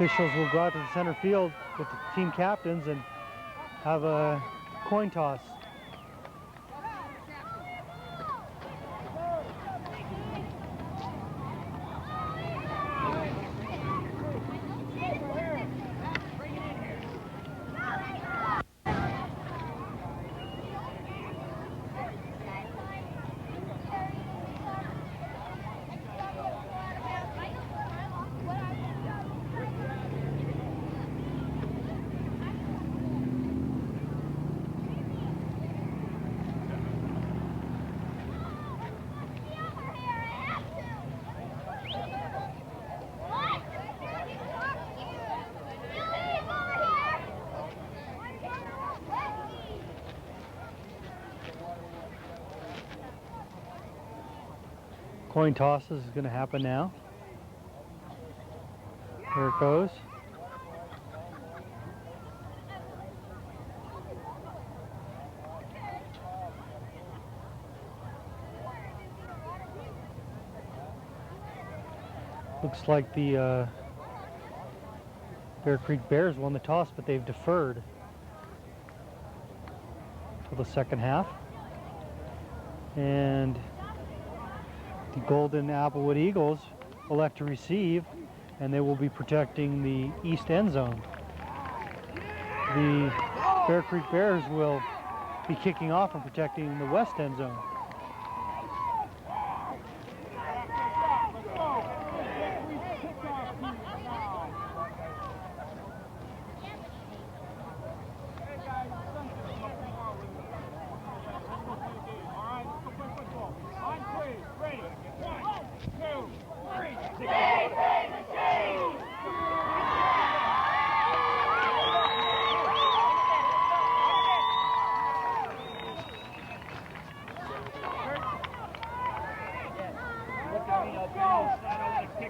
Officials will go out to the center field with the team captains and have a coin toss. Coin tosses is going to happen now. Here it goes. Looks like the Bear Creek Bears won the toss, but they've deferred till the second half. And the Golden Applewood Eagles elect to receive, and they will be protecting the east end zone. The Bear Creek Bears will be kicking off and protecting the west end zone.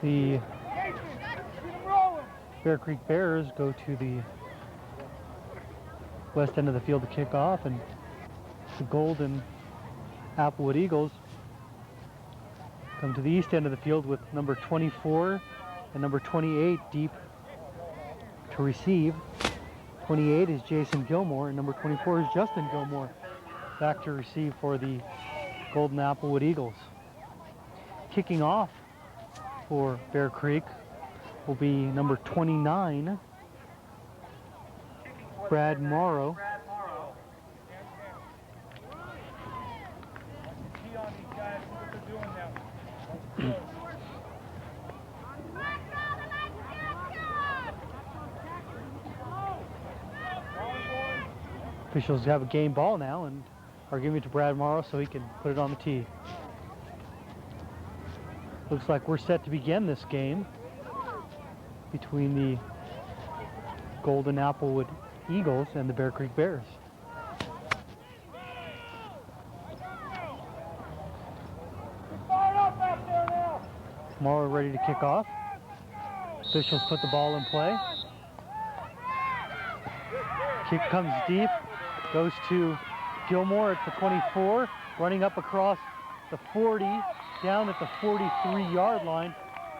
The Bear Creek Bears go to the west end of the field to kick off, and the Golden Applewood Eagles come to the east end of the field with number 24 and number 28 deep to receive. 28 is Jason Gilmore, and number 24 is Justin Gilmore back to receive for the Golden Applewood Eagles. Kicking off for Bear Creek will be number 29, Brad Morrow. Officials have a game ball now and are giving it to Brad Morrow so he can put it on the tee. Looks like we're set to begin this game between the Golden Applewood Eagles and the Bear Creek Bears. Morrow ready to kick off. Officials put the ball in play. Kick comes deep, goes to Gilmore at the 24, running up across the 40, down at the 43-yard line,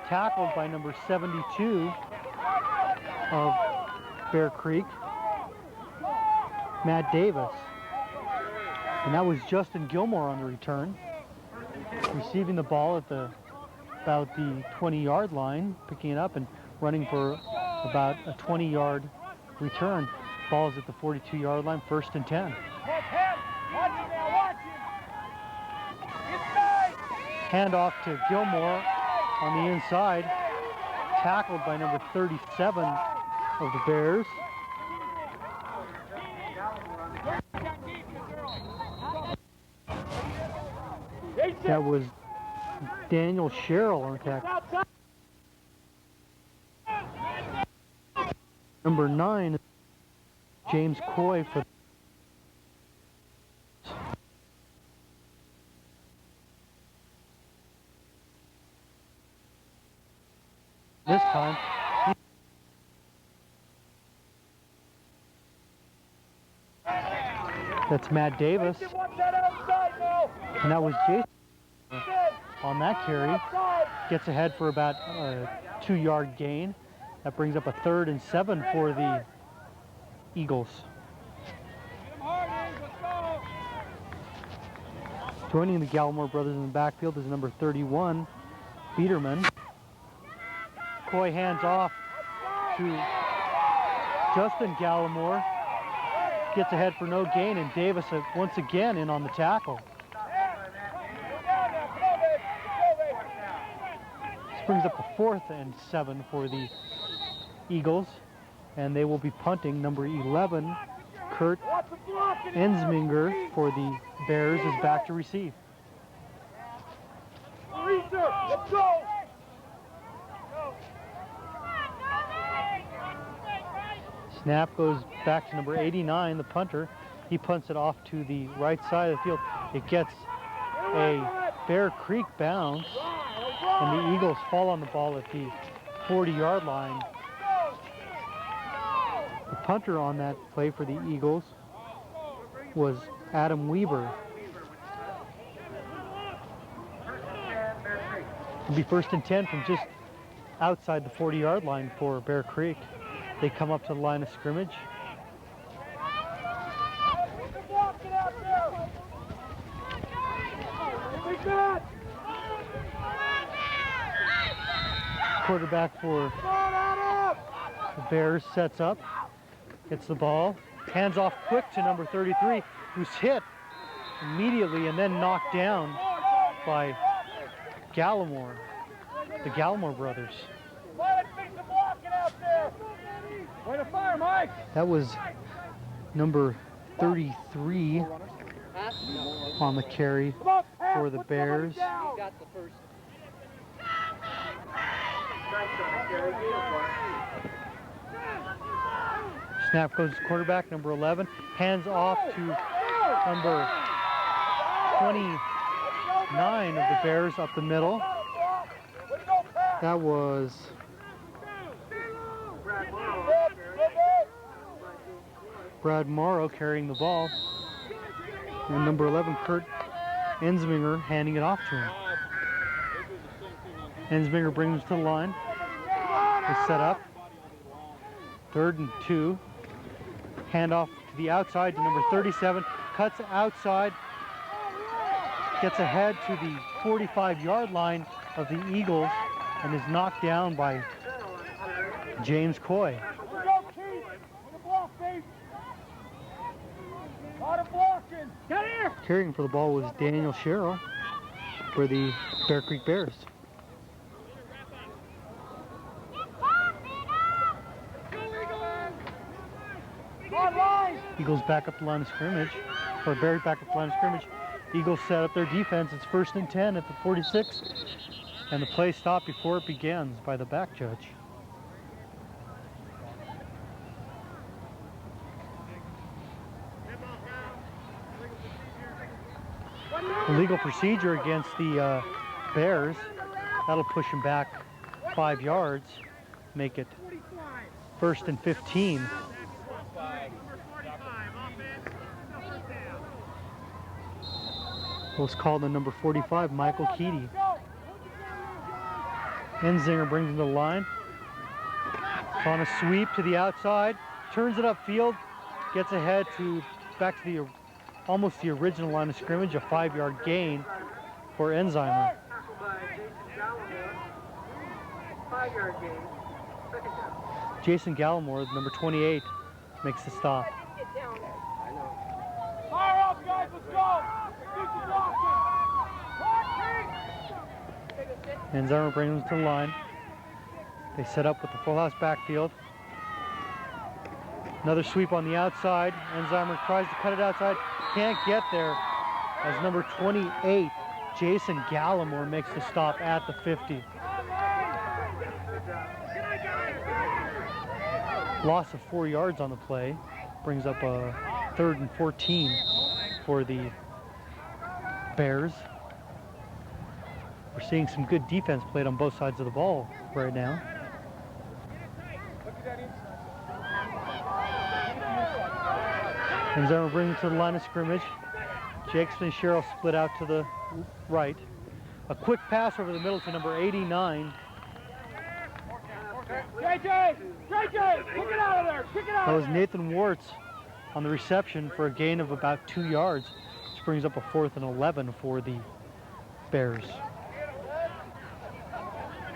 tackled by number 72 of Bear Creek, Matt Davis. And that was Justin Gilmore on the return, receiving the ball at about the 20-yard line, picking it up and running for about a 20-yard return. Ball's at the 42-yard line, 1st and 10. Handoff to Gilmore on the inside, tackled by number 37 of the Bears. That was Daniel Sherrill on tackle. Number 9, James Coy for this time. That's Matt Davis. And that was Jason on that carry. Gets ahead for about a 2-yard gain. That brings up a 3rd and 7 for the Eagles. Joining the Gallimore brothers in the backfield is number 31, Biederman. Coy hands off to Justin Gallimore. Gets ahead for no gain, and Davis once again in on the tackle. This brings up a 4th and 7 for the Eagles, and they will be punting. Number 11, Kurt Ensminger for the Bears is back to receive. Let's go! Snap goes back to number 89, the punter. He punts it off to the right side of the field. It gets a Bear Creek bounce, and the Eagles fall on the ball at the 40-yard line. The punter on that play for the Eagles was Adam Weber. It'll be 1st and 10 from just outside the 40-yard line for Bear Creek. They come up to the line of scrimmage. Quarterback for the Bears sets up, gets the ball, hands off quick to number 33, who's hit immediately and then knocked down by Gallimore, the Gallimore brothers. That was number 33 on the carry for the Bears. Snap goes to quarterback, number 11. Hands off to number 29 of the Bears up the middle. That was Brad Morrow carrying the ball. And number 11, Kurt Ensminger, handing it off to him. Ensminger brings it to the line. They set up. 3rd and 2. Handoff to the outside to number 37. Cuts outside. Gets ahead to the 45-yard line of the Eagles and is knocked down by James Coy. Carrying for the ball was Daniel Sherrill for the Bear Creek Bears. Eagles back up the line of scrimmage, or Bears back up the line of scrimmage. Eagles set up their defense. It's 1st and 10 at the 46, and the play stopped before it begins by the back judge. Illegal procedure against the Bears. That'll push him back 5 yards, make it 1st and 15. Was called on number 45, Michael Keady. Enzinger brings him to the line. On a sweep to the outside, turns it upfield, gets ahead to back to the almost the original line of scrimmage, a 5-yard gain for Enzinger. 5-yard gain. Jason Gallimore, number 28, makes the stop. Fire up, guys, let's go! Enzinger brings them to the line. They set up with the full house backfield. Another sweep on the outside. Enzinger tries to cut it outside. Can't get there as number 28, Jason Gallimore, makes the stop at the 50. Loss of 4 yards on the play. Brings up a 3rd and 14 for the Bears. We're seeing some good defense played on both sides of the ball right now. Enzinger brings it to the line of scrimmage. Jacobson and Sherrill split out to the right. A quick pass over the middle to number 89. JJ! JJ! Kick it out of there! Kick it out That of was there! Nathan Wartz on the reception for a gain of about 2 yards, which brings up a 4th and 11 for the Bears.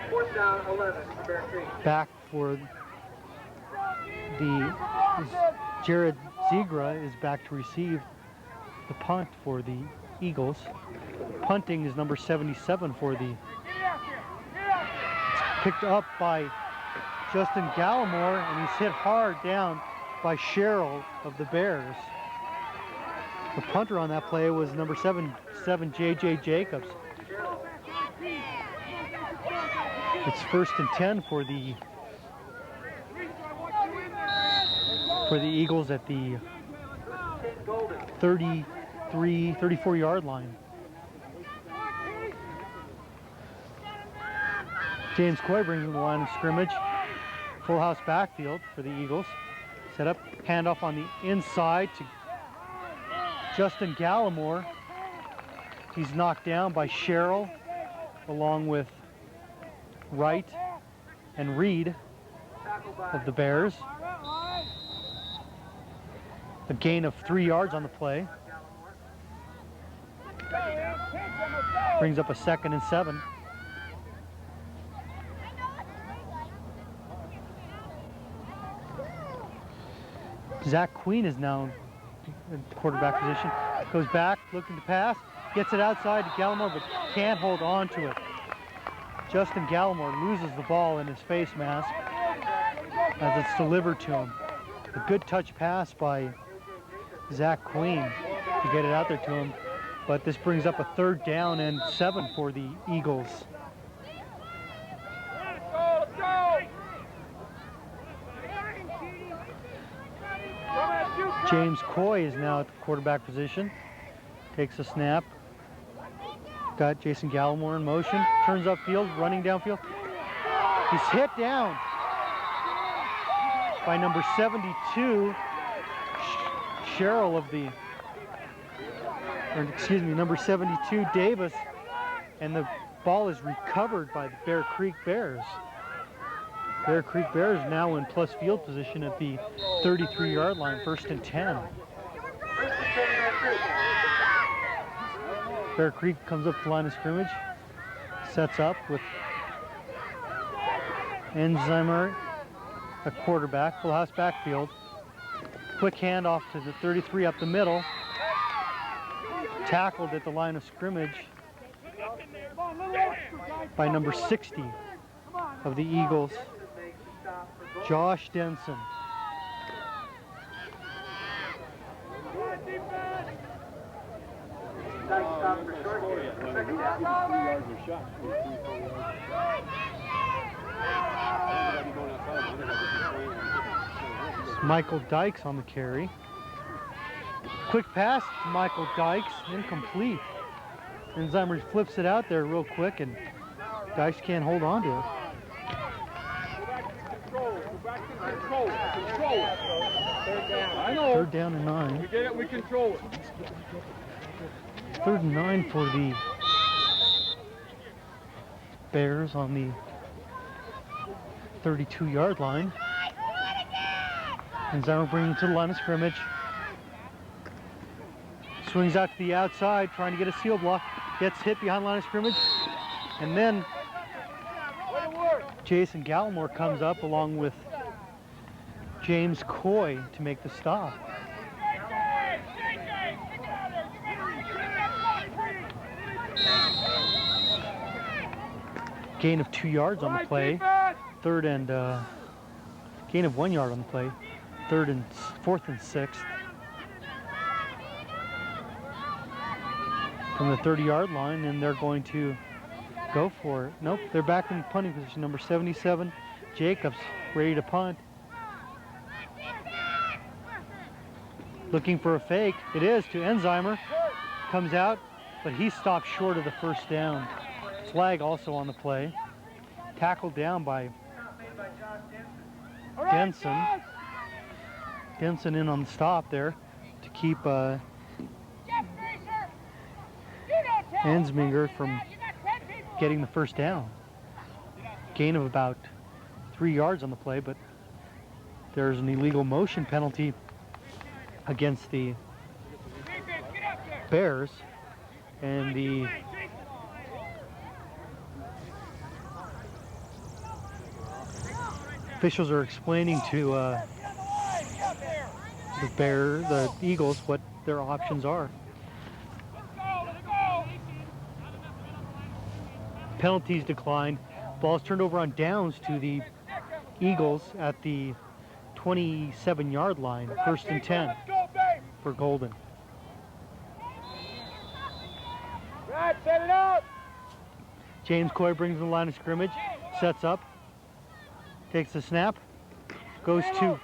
4th down, 11 for Bear Creek. Back for the Jared Zegra is back to receive the punt for the Eagles. Punting is number 77 for the. It's picked up by Justin Gallimore, and he's hit hard down by Sherrill of the Bears. The punter on that play was number 7 J.J. Jacobs. It's 1st and 10 for the Eagles at the 34-yard line. James Coy brings in the line of scrimmage. Full house backfield for the Eagles. Set up, handoff on the inside to Justin Gallimore. He's knocked down by Sherrill along with Wright and Reed of the Bears. A gain of 3 yards on the play. Brings up a 2nd and 7. Zach Queen is now in quarterback position. Goes back, looking to pass. Gets it outside to Gallimore, but can't hold on to it. Justin Gallimore loses the ball in his face mask as it's delivered to him. A good touch pass by Zach Queen to get it out there to him, but this brings up a 3rd down and 7 for the Eagles. James Coy is now at the quarterback position. Takes a snap. Got Jason Gallimore in motion. Turns upfield, running downfield. He's hit down by number 72, Sherrill of the, or excuse me, number 72, Davis. And the ball is recovered by the Bear Creek Bears. Bear Creek Bears now in plus field position at the 33-yard line, 1st and 10. Bear Creek comes up to the line of scrimmage, sets up with Enzimer, a quarterback, full house backfield. Quick handoff to the 33 up the middle. Tackled at the line of scrimmage by number 60 of the Eagles, Josh Denson. Michael Dykes on the carry. Quick pass to Michael Dykes, incomplete. Enzimer flips it out there real quick, and Dykes can't hold on to it. I know. 3rd down and 9. We get it, we control it. 3rd and 9 for the Bears on the 32-yard line. And Enzimer bringing it to the line of scrimmage. Swings out to the outside, trying to get a seal block. Gets hit behind the line of scrimmage. And then Jason Gallimore comes up along with James Coy to make the stop. Gain of 2 yards on the play. Gain of 1 yard on the play. 4th and 6th. From the 30-yard line, and they're going to go for it. Nope, they're back in punting position. Number 77, Jacobs, ready to punt. Looking for a fake. It is to Enzimer. Comes out, but he stopped short of the 1st down. Flag also on the play. Tackled down by Denson. Denson in on the stop there to keep Ensminger from getting the 1st down. Gain of about 3 yards on the play, but there's an illegal motion penalty against the Bears, and the officials are explaining to the Eagles what their options are. Penalties declined. Ball's turned over on downs to the Eagles at the 27-yard line, 1st and 10 for Golden. Right, set it up. James Coy brings the line of scrimmage, sets up, takes the snap, goes to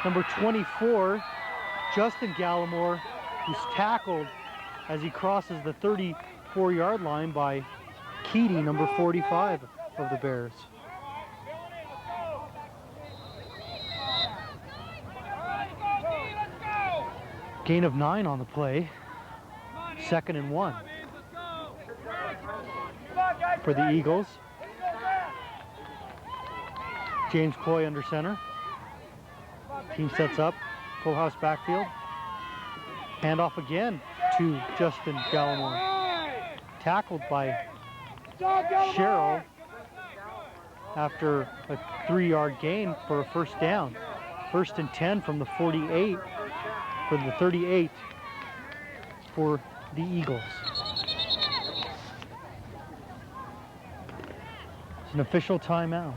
number 24, Justin Gallimore, who's tackled as he crosses the 34-yard line by Keaty, number 45 of the Bears. Gain of 9 on the play, 2nd and 1 for the Eagles. James Coy under center. Team sets up, full house backfield. Handoff again to Justin Gallimore. Tackled by Sherrill after a 3-yard gain for a 1st down. 1st and 10 from the 48, for the 38 for the Eagles. It's an official timeout.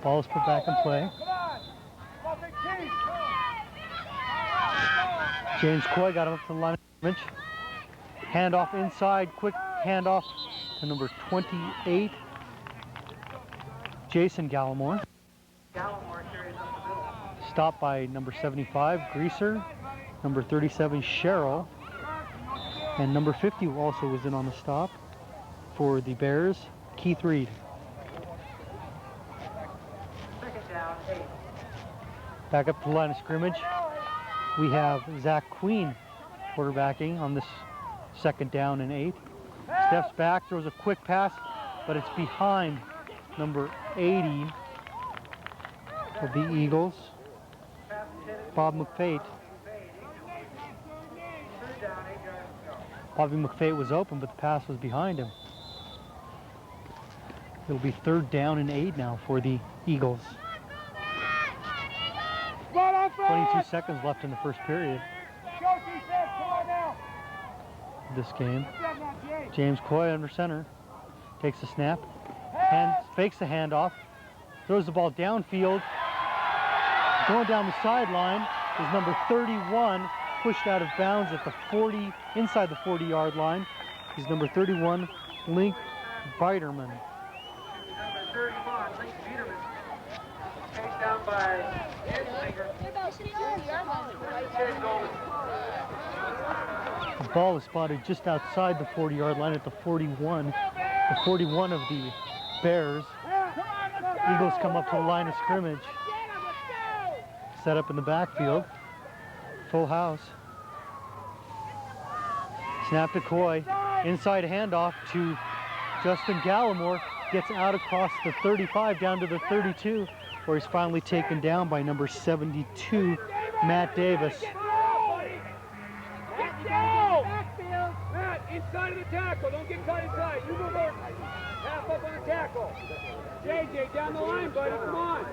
Ball is put back in play. James Coy got him up to the line of scrimmage. Handoff inside, quick handoff to number 28, Jason Gallimore. Stopped by number 75, Greaser, number 37, Sherrill, and number 50 also was in on the stop for the Bears, Keith Reed. Back up to the line of scrimmage. We have Zach Queen quarterbacking on this 2nd down and 8. Steps back, throws a quick pass, but it's behind number 80 of the Eagles, Bob McFate. Bobby McFate was open, but the pass was behind him. It'll be 3rd down and 8 now for the Eagles. 22 seconds left in the first period. This game. James Coy under center. Takes the snap. Fakes the handoff. Throws the ball downfield. Going down the sideline is number 31, pushed out of bounds at the 40, inside the 40-yard line. He's number 31, Link Biderman. Number 31, Link Biderman. Chased down by The ball is spotted just outside the 40-yard line at the 41. The 41 of the Bears. Eagles come up to the line of scrimmage. Set up in the backfield. Full house. Snap to Coy. Inside handoff to Justin Gallimore. Gets out across the 35 down to the 32, where he's finally taken down by number 72, Matt Davis. Matt, inside of the tackle. Don't get caught inside. You move over. Half up on the tackle. JJ, down the line, buddy. Come on.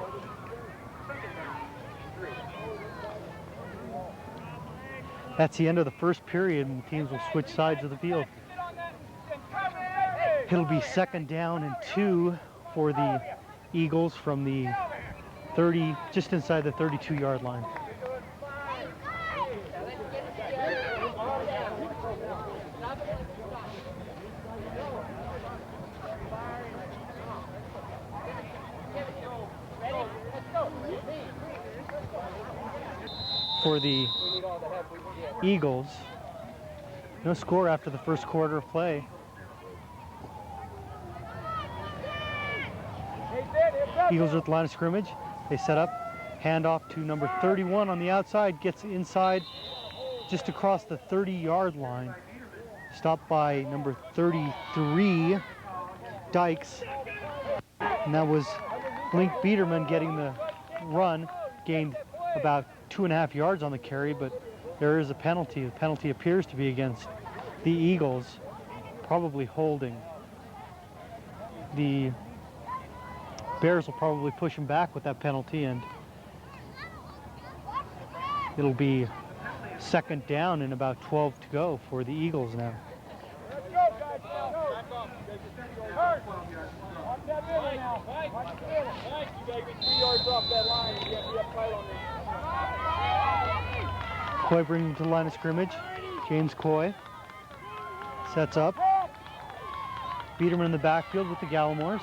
That's the end of the first period, and the teams will switch sides of the field. It'll be 2nd down and 2 for the Eagles from the 30, just inside the 32-yard line. For the Eagles, no score after the first quarter of play. Eagles are at the line of scrimmage. They set up, handoff to number 31 on the outside, gets inside just across the 30-yard line. Stopped by number 33, Dykes. And that was Blink Biederman getting the run, gained about 2.5 yards on the carry, but there is a penalty. The penalty appears to be against the Eagles, probably holding. The Bears will probably push him back with that penalty, and it'll be second down and about 12 to go for the Eagles now. Let's go, guys. Back off. Hurt. Watch that middle now. Watch the middle. Nice. You gotta get 3 yards off that line. You gotta be up tight on this. Coy bringing him to the line of scrimmage. James Coy sets up. Biederman in the backfield with the Gallimores.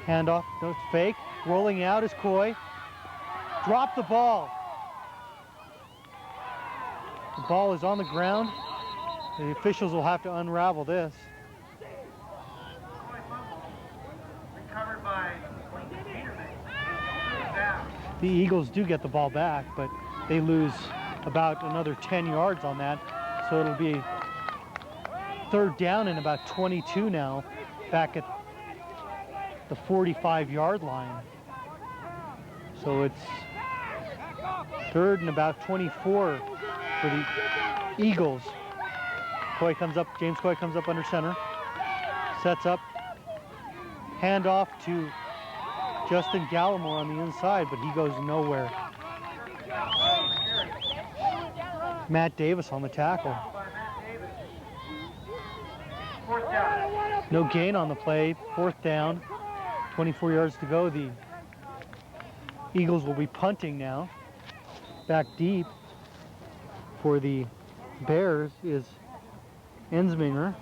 Handoff, no fake. Rolling out is Coy. Drop the ball. The ball is on the ground. The officials will have to unravel this. Recovered by The Eagles do get the ball back, but they lose about another 10 yards on that. So it'll be third down and about 22 now, back at the 45-yard line. So it's third and about 24 for the Eagles. Coy comes up, James Coy comes up under center, sets up, handoff to Justin Gallimore on the inside, but he goes nowhere. Matt Davis on the tackle. No gain on the play, fourth down, 24 yards to go. The Eagles will be punting now. Back deep for the Bears is Ensminger.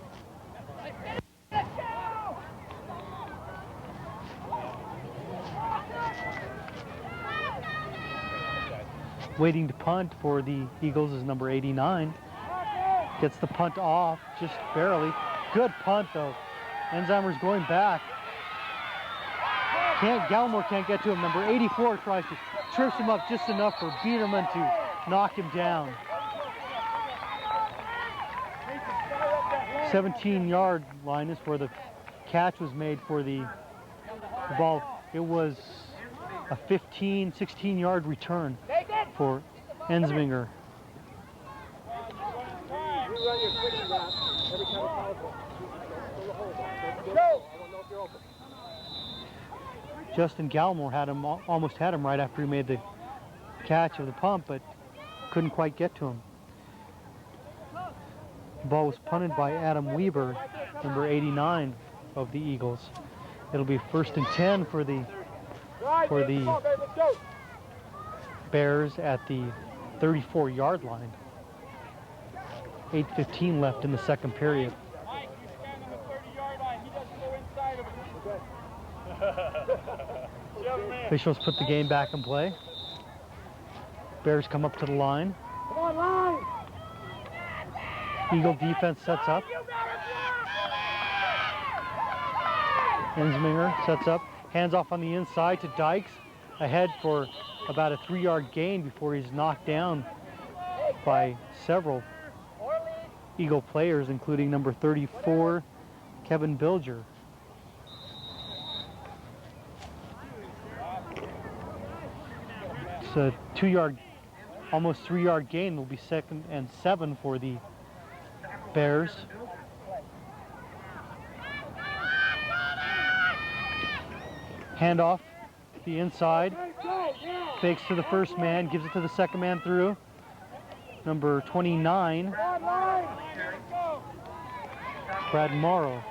Waiting to punt for the Eagles is number 89. Gets the punt off just barely. Good punt though. Enzheimer's going back. Gallimore can't get to him. Number 84 tries to trips him up just enough for Biederman to knock him down. 17-yard line is where the catch was made for the ball. It was a 15, 16-yard return for Ensminger. Justin Gallimore had him, almost had him right after he made the catch of the pump, but couldn't quite get to him. The ball was punted by Adam Weber, number 89 of the Eagles. It'll be first and 10 for the Bears at the 34-yard line. 8:15 left in the second period. Mike, you stand on the 30-yard line. He doesn't go inside of it. Officials put the game back in play. Bears come up to the line. Come on, line. Eagle defense sets up. Ensminger sets up. Hands off on the inside to Dykes. Ahead for about a 3-yard gain before he's knocked down by several Eagle players, including number 34, Kevin Bilger. It's a 2-yard, almost 3-yard gain. Will be second and 7 for the Bears. Handoff to the inside. Fakes to the first man, gives it to the second man through. Number 29, Brad Morrow.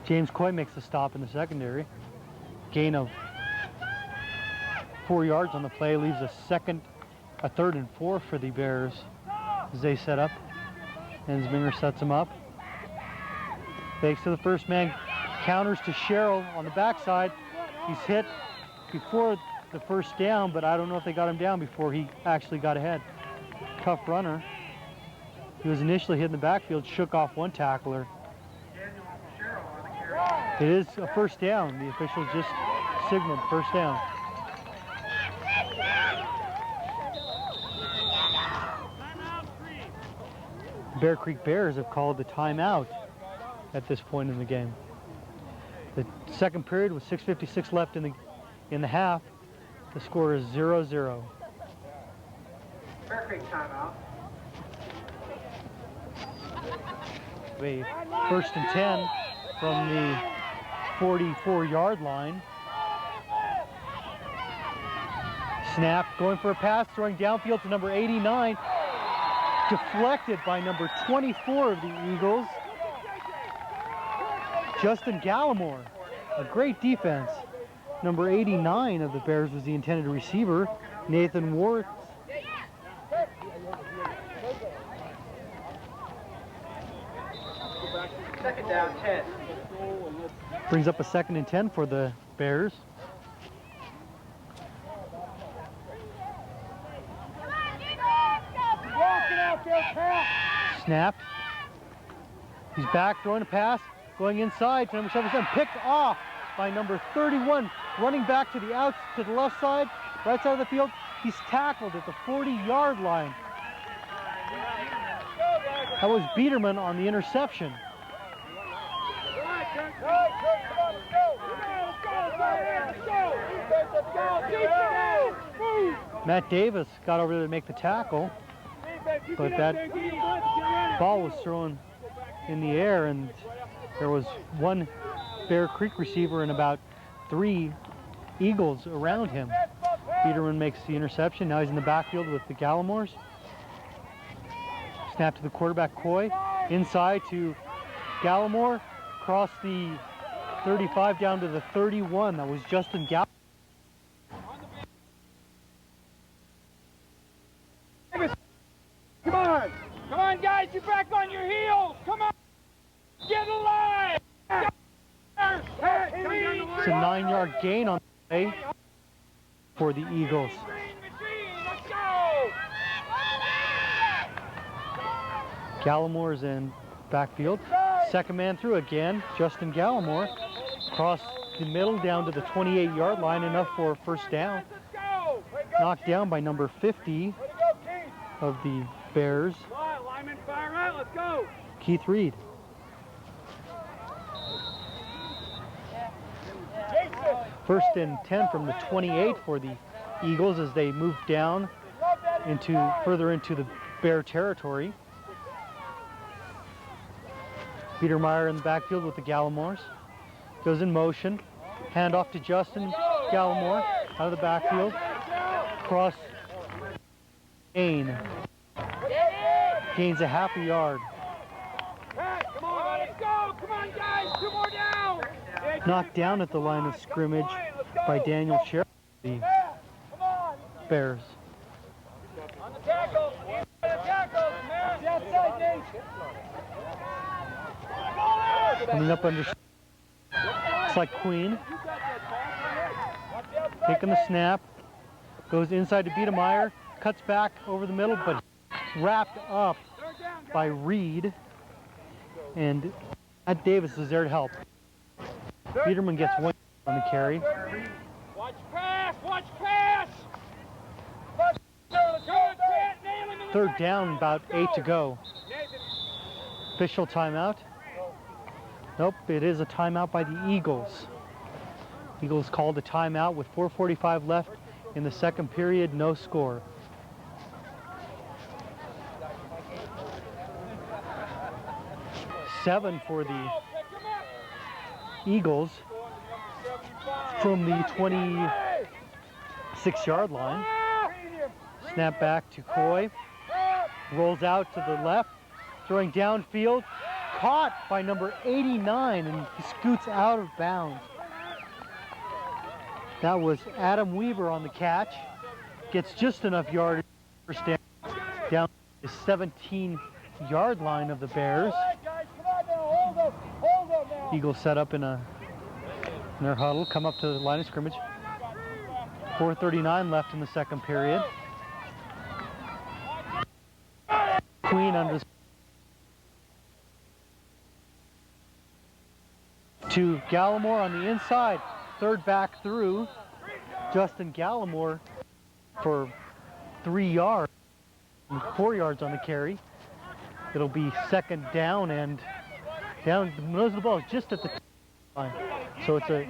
James Coy makes the stop in the secondary. Gain of 4 yards on the play, leaves a third and 4 for the Bears as they set up. Ensminger sets him up. Fakes to the first man, counters to Sherrill on the backside. He's hit before the first down, but I don't know if they got him down before he actually got ahead. Tough runner. He was initially hit in the backfield, shook off one tackler. It is a first down. The officials just signaled first down. Bear Creek Bears have called the timeout at this point in the game. The second period with 6:56 left in the half. The score is 0-0. Bear Creek timeout. A 1st and 10 from the 44-yard line. Snap, going for a pass, throwing downfield to number 89. Deflected by number 24 of the Eagles, Justin Gallimore. A great defense. Number 89 of the Bears was the intended receiver, Nathan Ward. Second down, 10. Brings up a 2nd and 10 for the Bears. Snap. He's back, throwing a pass, going inside to number 77, picked off by number 31, running back to the left side, right side of the field. He's tackled at the 40-yard line. That was Biederman on the interception. Matt Davis got over there to make the tackle, but that ball was thrown in the air, and there was one Bear Creek receiver and about 3 Eagles around him. Biederman makes the interception. Now he's in the backfield with the Gallimores. Snap to the quarterback, Coy. Inside to Gallimore. Across the 35 down to the 31. That was Justin Gallimore. Come on! Come on, guys! You're back on your heels! Come on! Get alive! It's a 9-yard gain on the play for the Eagles. Let's go! Gallimore's in backfield. Second man through again, Justin Gallimore. Across the middle down to the 28-yard line, enough for a first down. Knocked down by number 50 of the Bears, Lineman, fire right, let's go! Keith Reed. First and 10 from the 28 for the Eagles as they move down further into the Bear territory. Biedermeyer in the backfield with the Gallimores. Goes in motion. Handoff to Justin Gallimore out of the backfield. Cross. Gains a half a yard. Come on, let's go! Come on, guys! 2 more down! Knocked down at the line of scrimmage by Daniel Sherrill, the Bears. On the tackle! On the tackle! Man, outside, Nate! Coming up under. Looks like Queen. Taking the snap. Goes inside to Biedermeyer. Cuts back over the middle, but wrapped up by Reed. And Matt Davis is there to help. Biederman gets 1 on the carry. Watch pass! Watch pass! Third down, about 8 to go. Official timeout. Nope, it is a timeout by the Eagles. Eagles called a timeout with 4:45 left in the second period, no score. Seven for the Eagles from the 26-yard line. Snap back to Coy. Rolls out to the left, throwing downfield. Caught by number 89, and he scoots out of bounds. That was Adam Weaver on the catch. Gets just enough yardage for stand down the 17-yard line of the Bears. Eagles set up in their huddle, come up to the line of scrimmage. 4:39 left in the second period. Queen under to Gallimore on the inside. Third back through. Justin Gallimore for 3 yards. 4 yards on the carry. It'll be second down and Down, the nose of the ball is just at the line. So it's a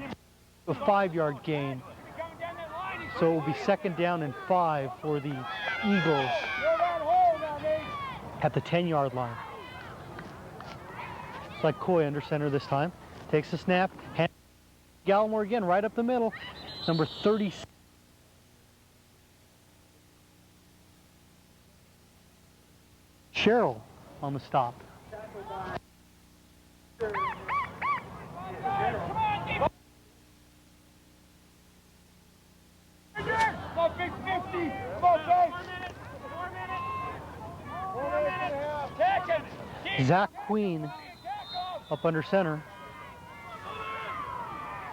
5-yard gain. So it will be 2nd down and 5 for the Eagles at the 10-yard line. It's like Coy under center this time. Takes the snap. Gallimore again, right up the middle. Number 30. Sherrill on the stop. Zach Queen up under center.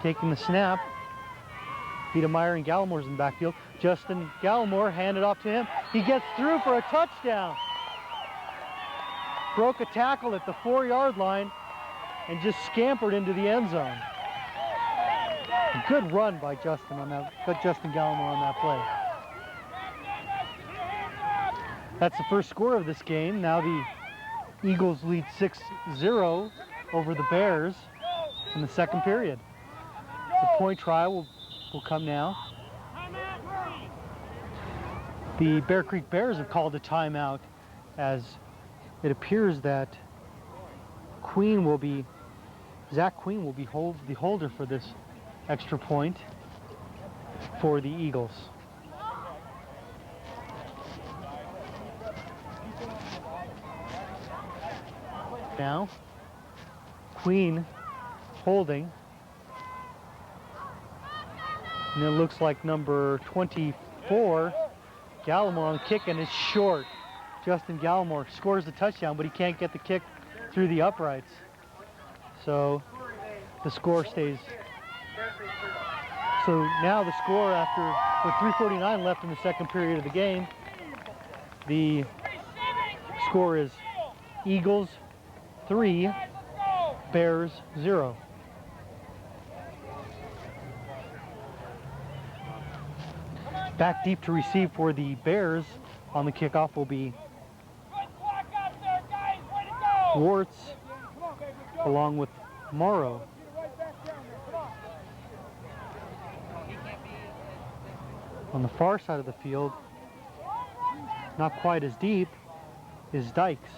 Taking the snap. Biedermeyer and Gallimore's in the backfield. Justin Gallimore handed off to him. He gets through for a touchdown. Broke a tackle at the 4-yard line and just scampered into the end zone. A good run by Justin Gallimore on that play. That's the first score of this game. Now the Eagles lead 6-0 over the Bears in the second period. The point try will come now. The Bear Creek Bears have called a timeout as it appears that Zach Queen will be the holder for this extra point for the Eagles. Now, Queen holding. And it looks like number 24, Gallimore on the kick, and it's short. Justin Gallimore scores the touchdown, but he can't get the kick through the uprights. So the score stays. So now the score with 3:49 left in the second period of the game, the score is Eagles 3, Bears 0. Back deep to receive for the Bears on the kickoff will be Warts along with Morrow. On the far side of the field, not quite as deep, is Dykes.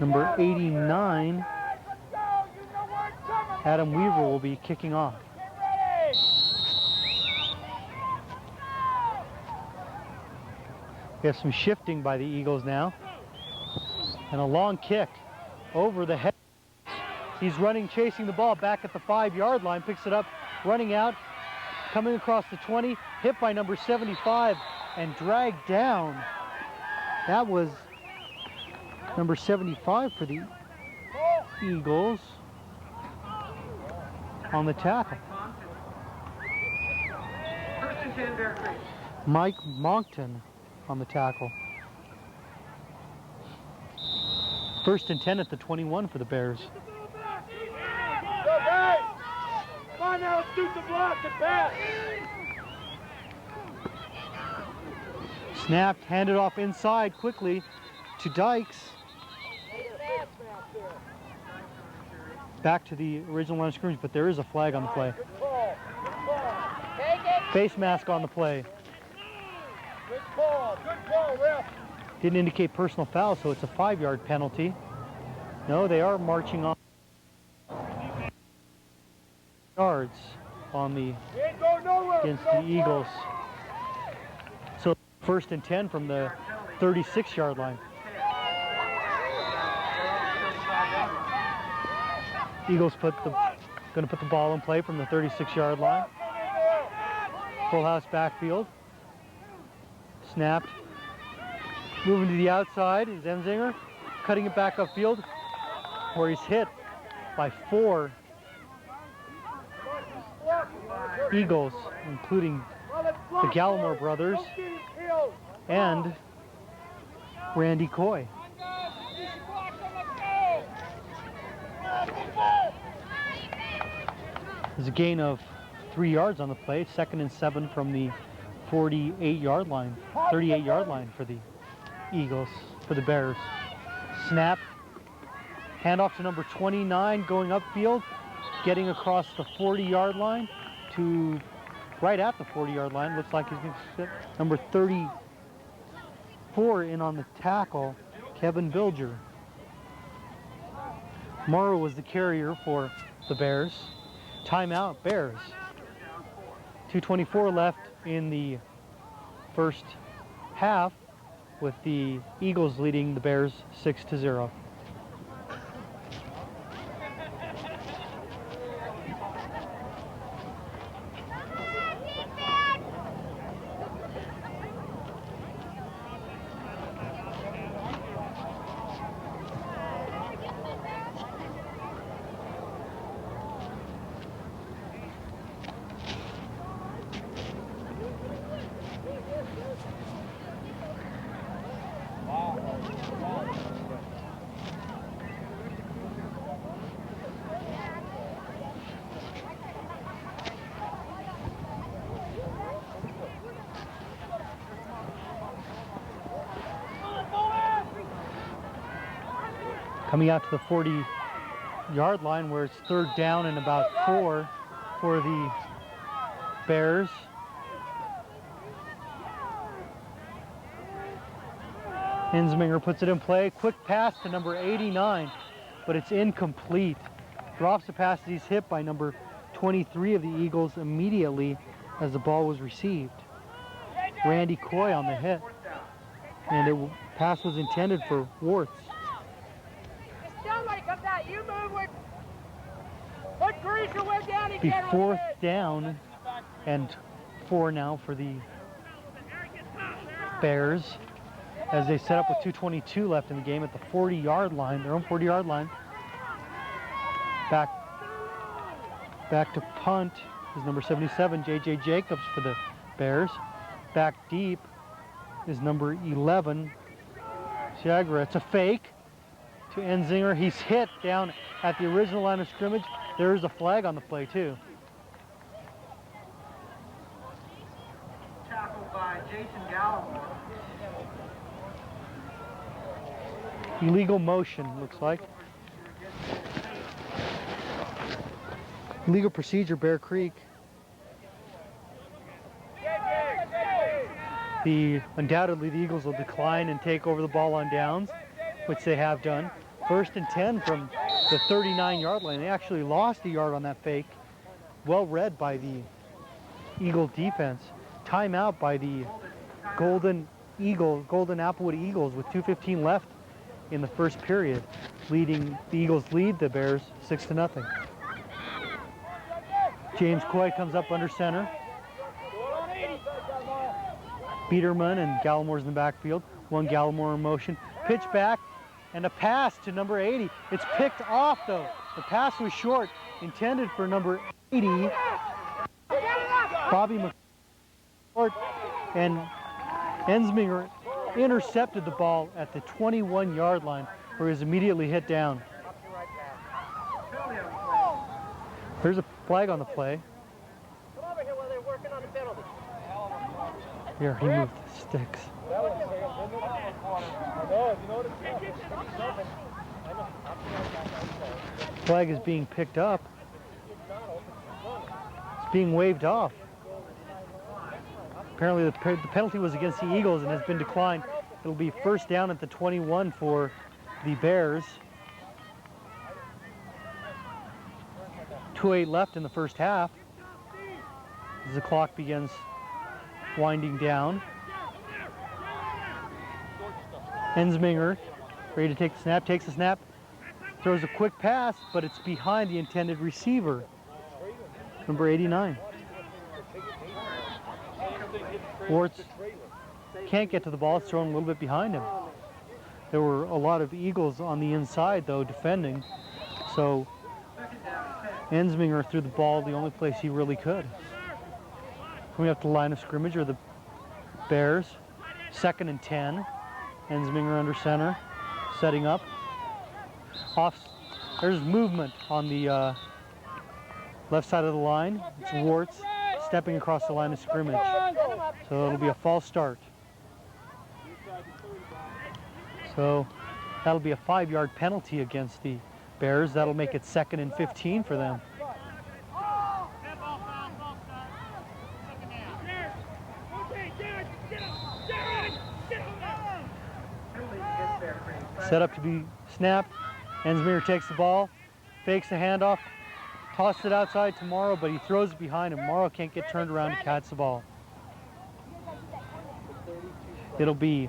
Number 89, Adam Weaver will be kicking off. We have some shifting by the Eagles now. And a long kick over the head. He's running, chasing the ball back at the 5-yard line, picks it up, running out, coming across the 20, hit by number 75 and dragged down. That was number 75 for the Eagles on the tackle. Mike Moncton on the tackle. 1st and 10 at the 21 for the Bears. Go, guys! Come on now, let's do some blocks and pass. Snapped, handed off inside quickly to Dykes. Back to the original line of scrimmage, but there is a flag on the play. Face mask on the play. Good call, ref. Didn't indicate personal foul, so it's a 5-yard penalty. No, they are marching on yards on the against the Eagles. So 1st and 10 from the 36-yard line. Eagles going to put the ball in play from the 36-yard line. Full house backfield. Snapped. Moving to the outside is Enzinger, cutting it back upfield, where he's hit by 4 Eagles, including the Gallimore brothers and Randy Coy. There's a gain of 3 yards on the play, 2nd and 7 from the 48-yard line, 38-yard line for the Eagles. for the Bears. Snap. Handoff to number 29 going upfield, getting across the 40-yard line to right at the 40-yard line. Looks like he's going to sit number 34 in on the tackle, Kevin Bilger. Morrow was the carrier for the Bears. Timeout, Bears. 2:24 left in the first half, with the Eagles leading the Bears 6-0. Coming out to the 40-yard line where it's 3rd down and about 4 for the Bears. Ensminger puts it in play. Quick pass to number 89, but it's incomplete. Drops the pass as he's hit by number 23 of the Eagles immediately as the ball was received. Randy Coy on the hit. And the pass was intended for Warts. Somebody comes out, you move with. Put grease your way down and Be get on 4th it. down and 4 now for the Bears as they set up with 2:22 left in the game at the 40-yard line, their own 40-yard line. Back to punt is number 77, J.J. Jacobs for the Bears. Back deep is number 11, Jagra. It's a fake to Enzinger. He's hit down at the original line of scrimmage. There is a flag on the play too. Tackled by Jason Gallimore. Illegal motion, looks like. Legal procedure, Bear Creek. Undoubtedly, the Eagles will decline and take over the ball on downs, which they have done. 1st and 10 from the 39-yard line. They actually lost a yard on that fake. Well read by the Eagle defense. Timeout by the Golden Applewood Eagles with 2:15 left in the first period. The Eagles lead the Bears 6-0. James Coy comes up under center. Biederman and Gallimore's in the backfield. One Gallimore in motion. Pitch back and a pass to number 80. It's picked off though. The pass was short, intended for number 80. Bobby McCord and Ensminger intercepted the ball at the 21-yard line where he was immediately hit down. There's a flag on the play. Come over here while they're working on the penalty. Here, he moved the sticks. Flag is being picked up. It's being waved off. Apparently the penalty was against the Eagles and has been declined. It'll be 1st down at the 21 for the Bears. 2:08 left in the first half as the clock begins winding down. Ensminger ready to take the snap, takes the snap, throws a quick pass, but it's behind the intended receiver, number 89. Warts can't get to the ball, it's thrown a little bit behind him. There were a lot of Eagles on the inside though defending, so Ensminger threw the ball the only place he really could. Coming up to the line of scrimmage are the Bears. 2nd and 10. Ensminger under center, setting up. There's movement on the left side of the line. It's Warts stepping across the line of scrimmage. So it'll be a false start. So that'll be a 5-yard penalty against the Bears. That'll make it 2nd and 15 for them. Set up to be snapped. Ensminger takes the ball, fakes the handoff, tosses it outside to Morrow, but he throws it behind him. Morrow can't get turned around to catch the ball. It'll be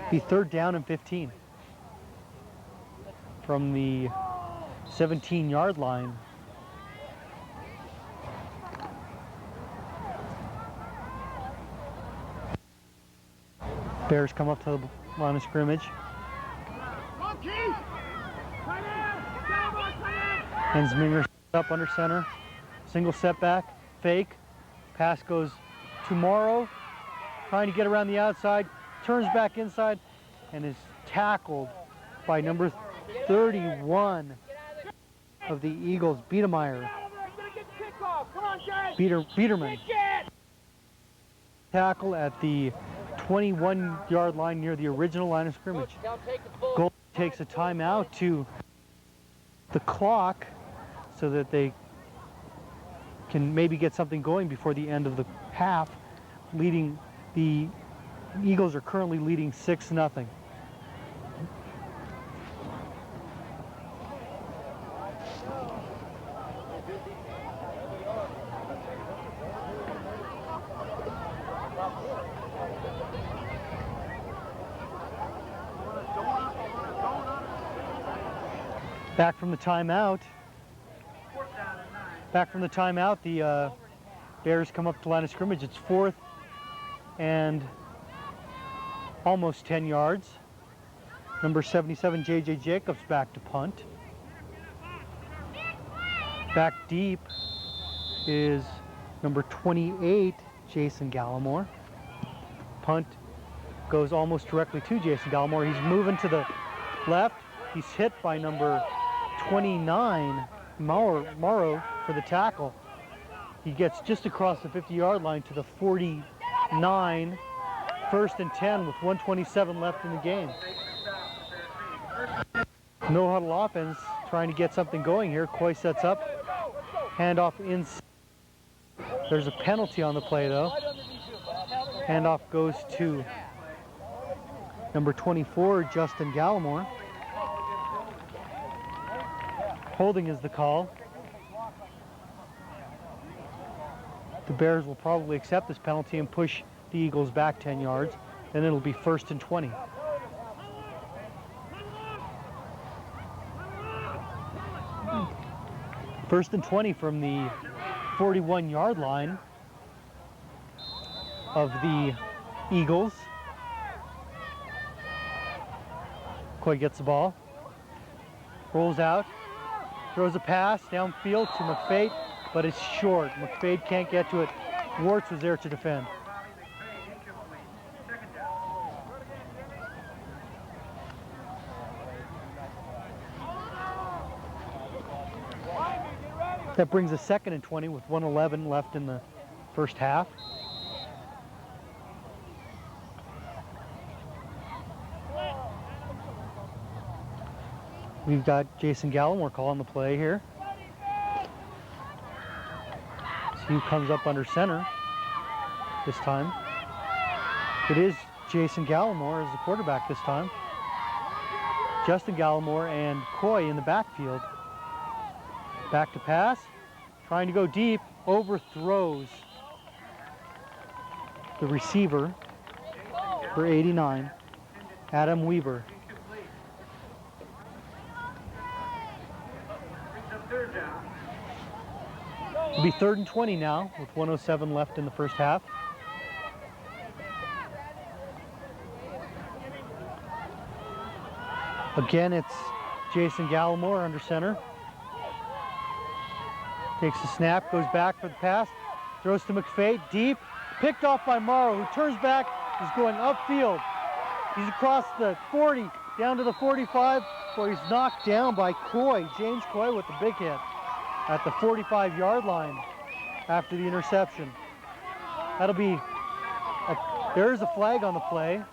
3rd down and 15 from the 17-yard line. Bears come up to the line of scrimmage. Ensminger up under center. Single setback, fake. Pass goes to Morrow, trying to get around the outside, turns back inside, and is tackled by number 31 of the Eagles, Biedermeyer. Biederman. Tackle at the 21-yard line near the original line of scrimmage. Gold takes a timeout to the clock so that they can maybe get something going before the end of the half. The Eagles are currently leading 6-0. Back from the timeout. The Bears come up to the line of scrimmage. It's 4th and almost 10 yards. Number 77, J.J. Jacobs, back to punt. Back deep is number 28, Jason Gallimore. Punt goes almost directly to Jason Gallimore. He's moving to the left. He's hit by number 29, Morrow, for the tackle. He gets just across the 50-yard line to the 49, 1st and 10 with 1:27 left in the game. No huddle offense, trying to get something going here. Coy sets up, handoff inside. There's a penalty on the play though. Handoff goes to number 24, Justin Gallimore. Holding is the call. The Bears will probably accept this penalty and push the Eagles back 10 yards. Then it'll be 1st and 20. First and 20 from the 41-yard line of the Eagles. Coy gets the ball, rolls out, throws a pass downfield to McFate, but it's short. McFate can't get to it. Warts was there to defend. That brings us 2nd and 20 with 1:11 left in the first half. We've got Jason Gallimore calling the play here. See who comes up under center this time. It is Jason Gallimore as the quarterback this time. Justin Gallimore and Coy in the backfield. Back to pass, trying to go deep, overthrows the receiver for 89, Adam Weaver. It'll be 3rd and 20 now with 1:07 left in the first half. Again, it's Jason Gallimore under center. Takes the snap, goes back for the pass, throws to McFate, deep, picked off by Morrow, who turns back, is going upfield. He's across the 40, down to the 45, where he's knocked down by Coy, James Coy with the big hit at the 45-yard line after the interception. That'll be, there's a flag on the play.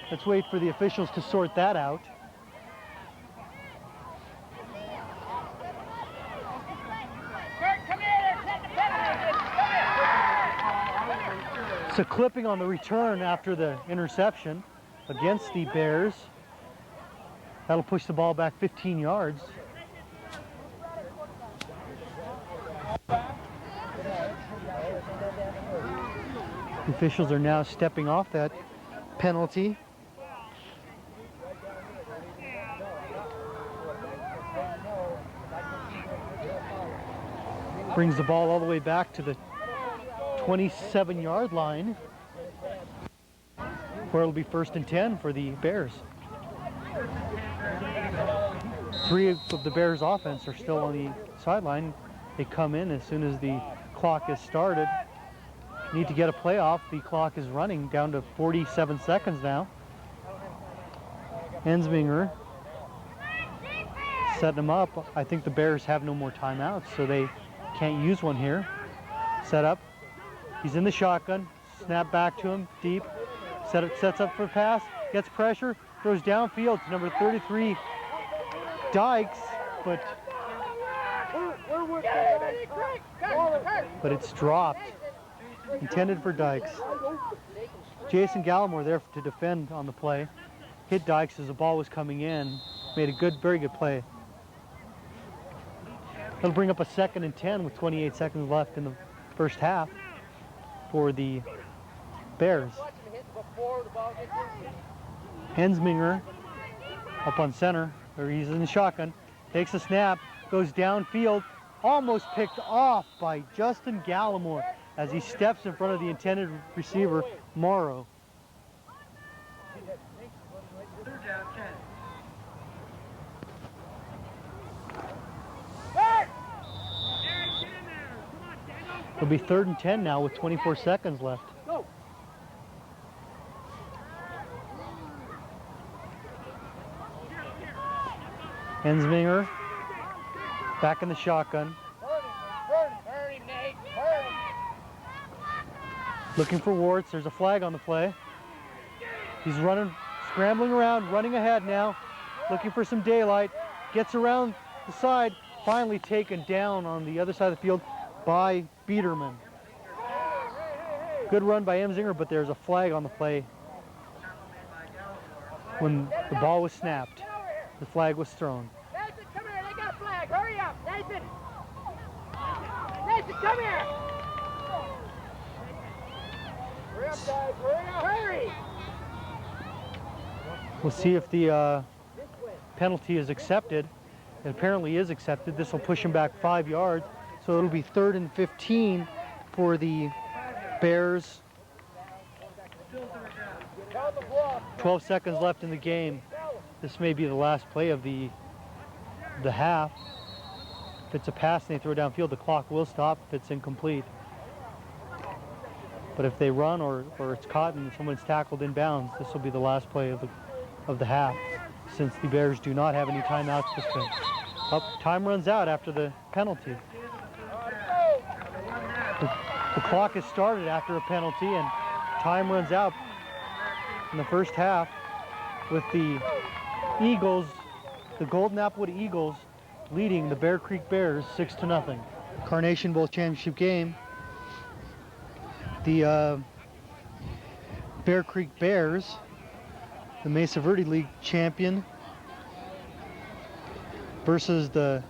Let's wait for the officials to sort that out. So clipping on the return after the interception against the Bears. That'll push the ball back 15 yards. The officials are now stepping off that penalty. Brings the ball all the way back to the 27-yard line, where it'll be 1st and 10 for the Bears. 3 of the Bears' offense are still on the sideline. They come in as soon as the clock is started. Need to get a play off. The clock is running down to 47 seconds now. Ensminger setting them up. I think the Bears have no more timeouts, so they can't use one here. Set up. He's in the shotgun. Snap back to him, deep. Sets up for a pass. Gets pressure. Throws downfield to number 33, Dykes, but it's dropped. Intended for Dykes. Jason Gallimore there to defend on the play. Hit Dykes as the ball was coming in. Made a very good play. It'll bring up a 2nd and 10 with 28 seconds left in the first half for the Bears. Ensminger up on center, or he's in the shotgun, takes a snap, goes downfield, almost picked off by Justin Gallimore as he steps in front of the intended receiver, Morrow. It'll be 3rd and 10 now with 24 seconds left. Ensminger back in the shotgun. Looking for Warts. There's a flag on the play. He's running, scrambling around, running ahead now. Looking for some daylight. Gets around the side. Finally taken down on the other side of the field by Biederman. Good run by Ensminger, but there's a flag on the play. When the ball was snapped, the flag was thrown. Nathan, come here. They got a flag. Hurry up, Nathan. Nathan, come here. Hurry up, guys. Hurry up. Hurry. We'll see if the penalty is accepted. It apparently is accepted. This will push him back 5 yards. So it'll be 3rd and 15 for the Bears. 12 seconds left in the game. This may be the last play of the half. If it's a pass and they throw downfield, the clock will stop if it's incomplete. But if they run or it's caught and someone's tackled in bounds, this will be the last play of the half, since the Bears do not have any timeouts to spend. Time runs out after the penalty. The clock has started after a penalty, and time runs out in the first half with the Eagles, the Golden Applewood Eagles, leading the Bear Creek Bears 6-0. Carnation Bowl championship game. The Bear Creek Bears, the Mesa Verde League champion, versus the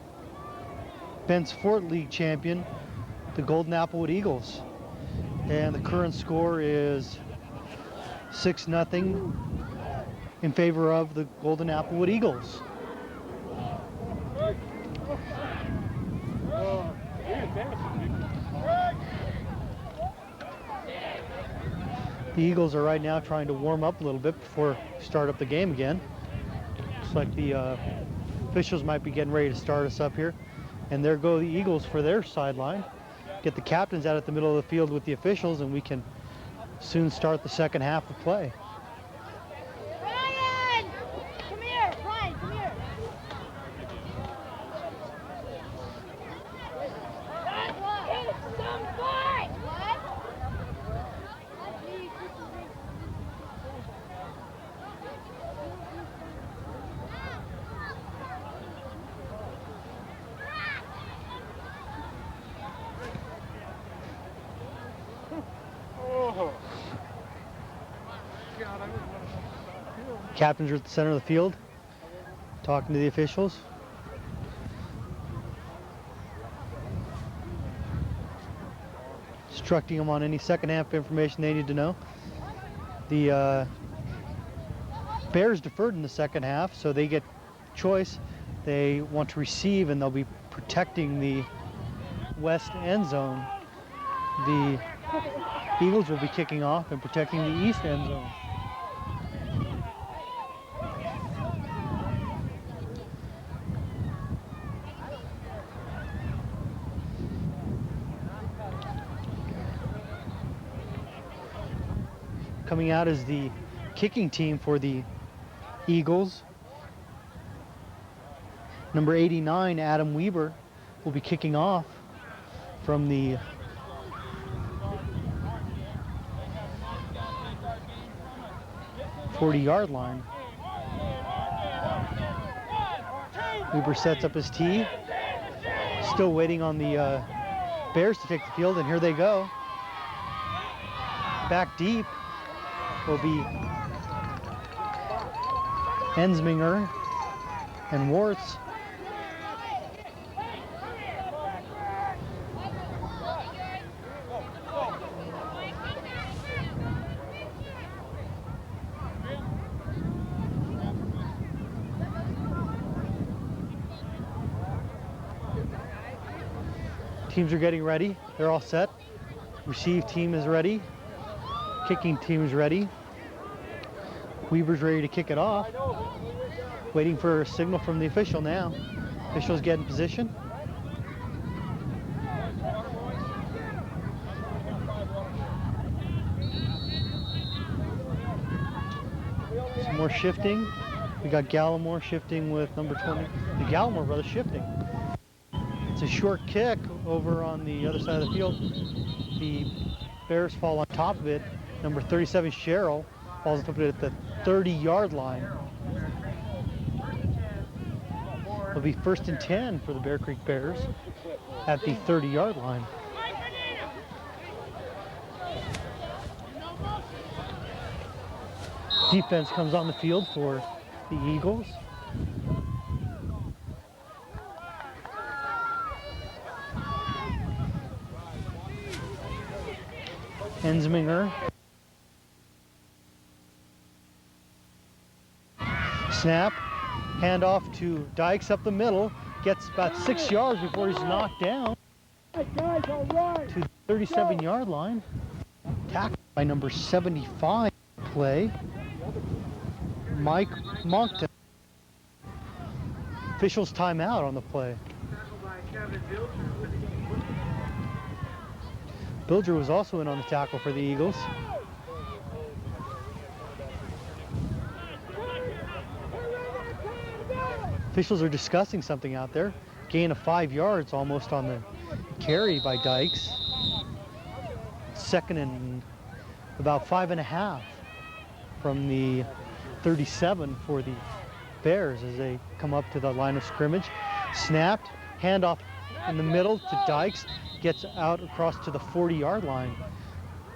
Bents Fort League champion, the Golden Applewood Eagles. And the current score is 6-0 in favor of the Golden Applewood Eagles. The Eagles are right now trying to warm up a little bit before start up the game again. Looks like the officials might be getting ready to start us up here. And there go the Eagles for their sideline. Get the captains out at the middle of the field with the officials, and we can soon start the second half of play. Ryan! Come here. Ryan, come here. It's some fight! What? Captains are at the center of the field, talking to the officials. Instructing them on any second half information they need to know. The Bears deferred in the second half, so they get choice. They want to receive, and they'll be protecting the west end zone. The Eagles will be kicking off and protecting the east end zone. Coming out is the kicking team for the Eagles. Number 89, Adam Weber, will be kicking off from the .40-yard line. Weber sets up his tee. Still waiting on the Bears to take the field, and here they go. Back deep will be Ensminger and Warts. Teams are getting ready. They're all set. Receive team is ready. Kicking team is ready. Weaver's ready to kick it off. Waiting for a signal from the official now. Officials get in position. Some more shifting. We got Gallimore shifting with number 20. The Gallimore brothers shifting. It's a short kick over on the other side of the field. The Bears fall on top of it. Number 37, Sherrill, falls on top of it at the 30-yard line. It'll be 1st and 10 for the Bear Creek Bears at the 30-yard line. Defense comes on the field for the Eagles. Ensminger. Snap. Handoff to Dykes up the middle. Gets about 6 yards before he's knocked down to the 37-yard line. Tackled by number 75 play, Mike Moncton. Officials timeout on the play. Bilger was also in on the tackle for the Eagles. Officials are discussing something out there. Gain of 5 yards almost on the carry by Dykes. 2nd and about 5.5 from the 37 for the Bears as they come up to the line of scrimmage. Snapped, handoff in the middle to Dykes. Gets out across to the 40-yard line.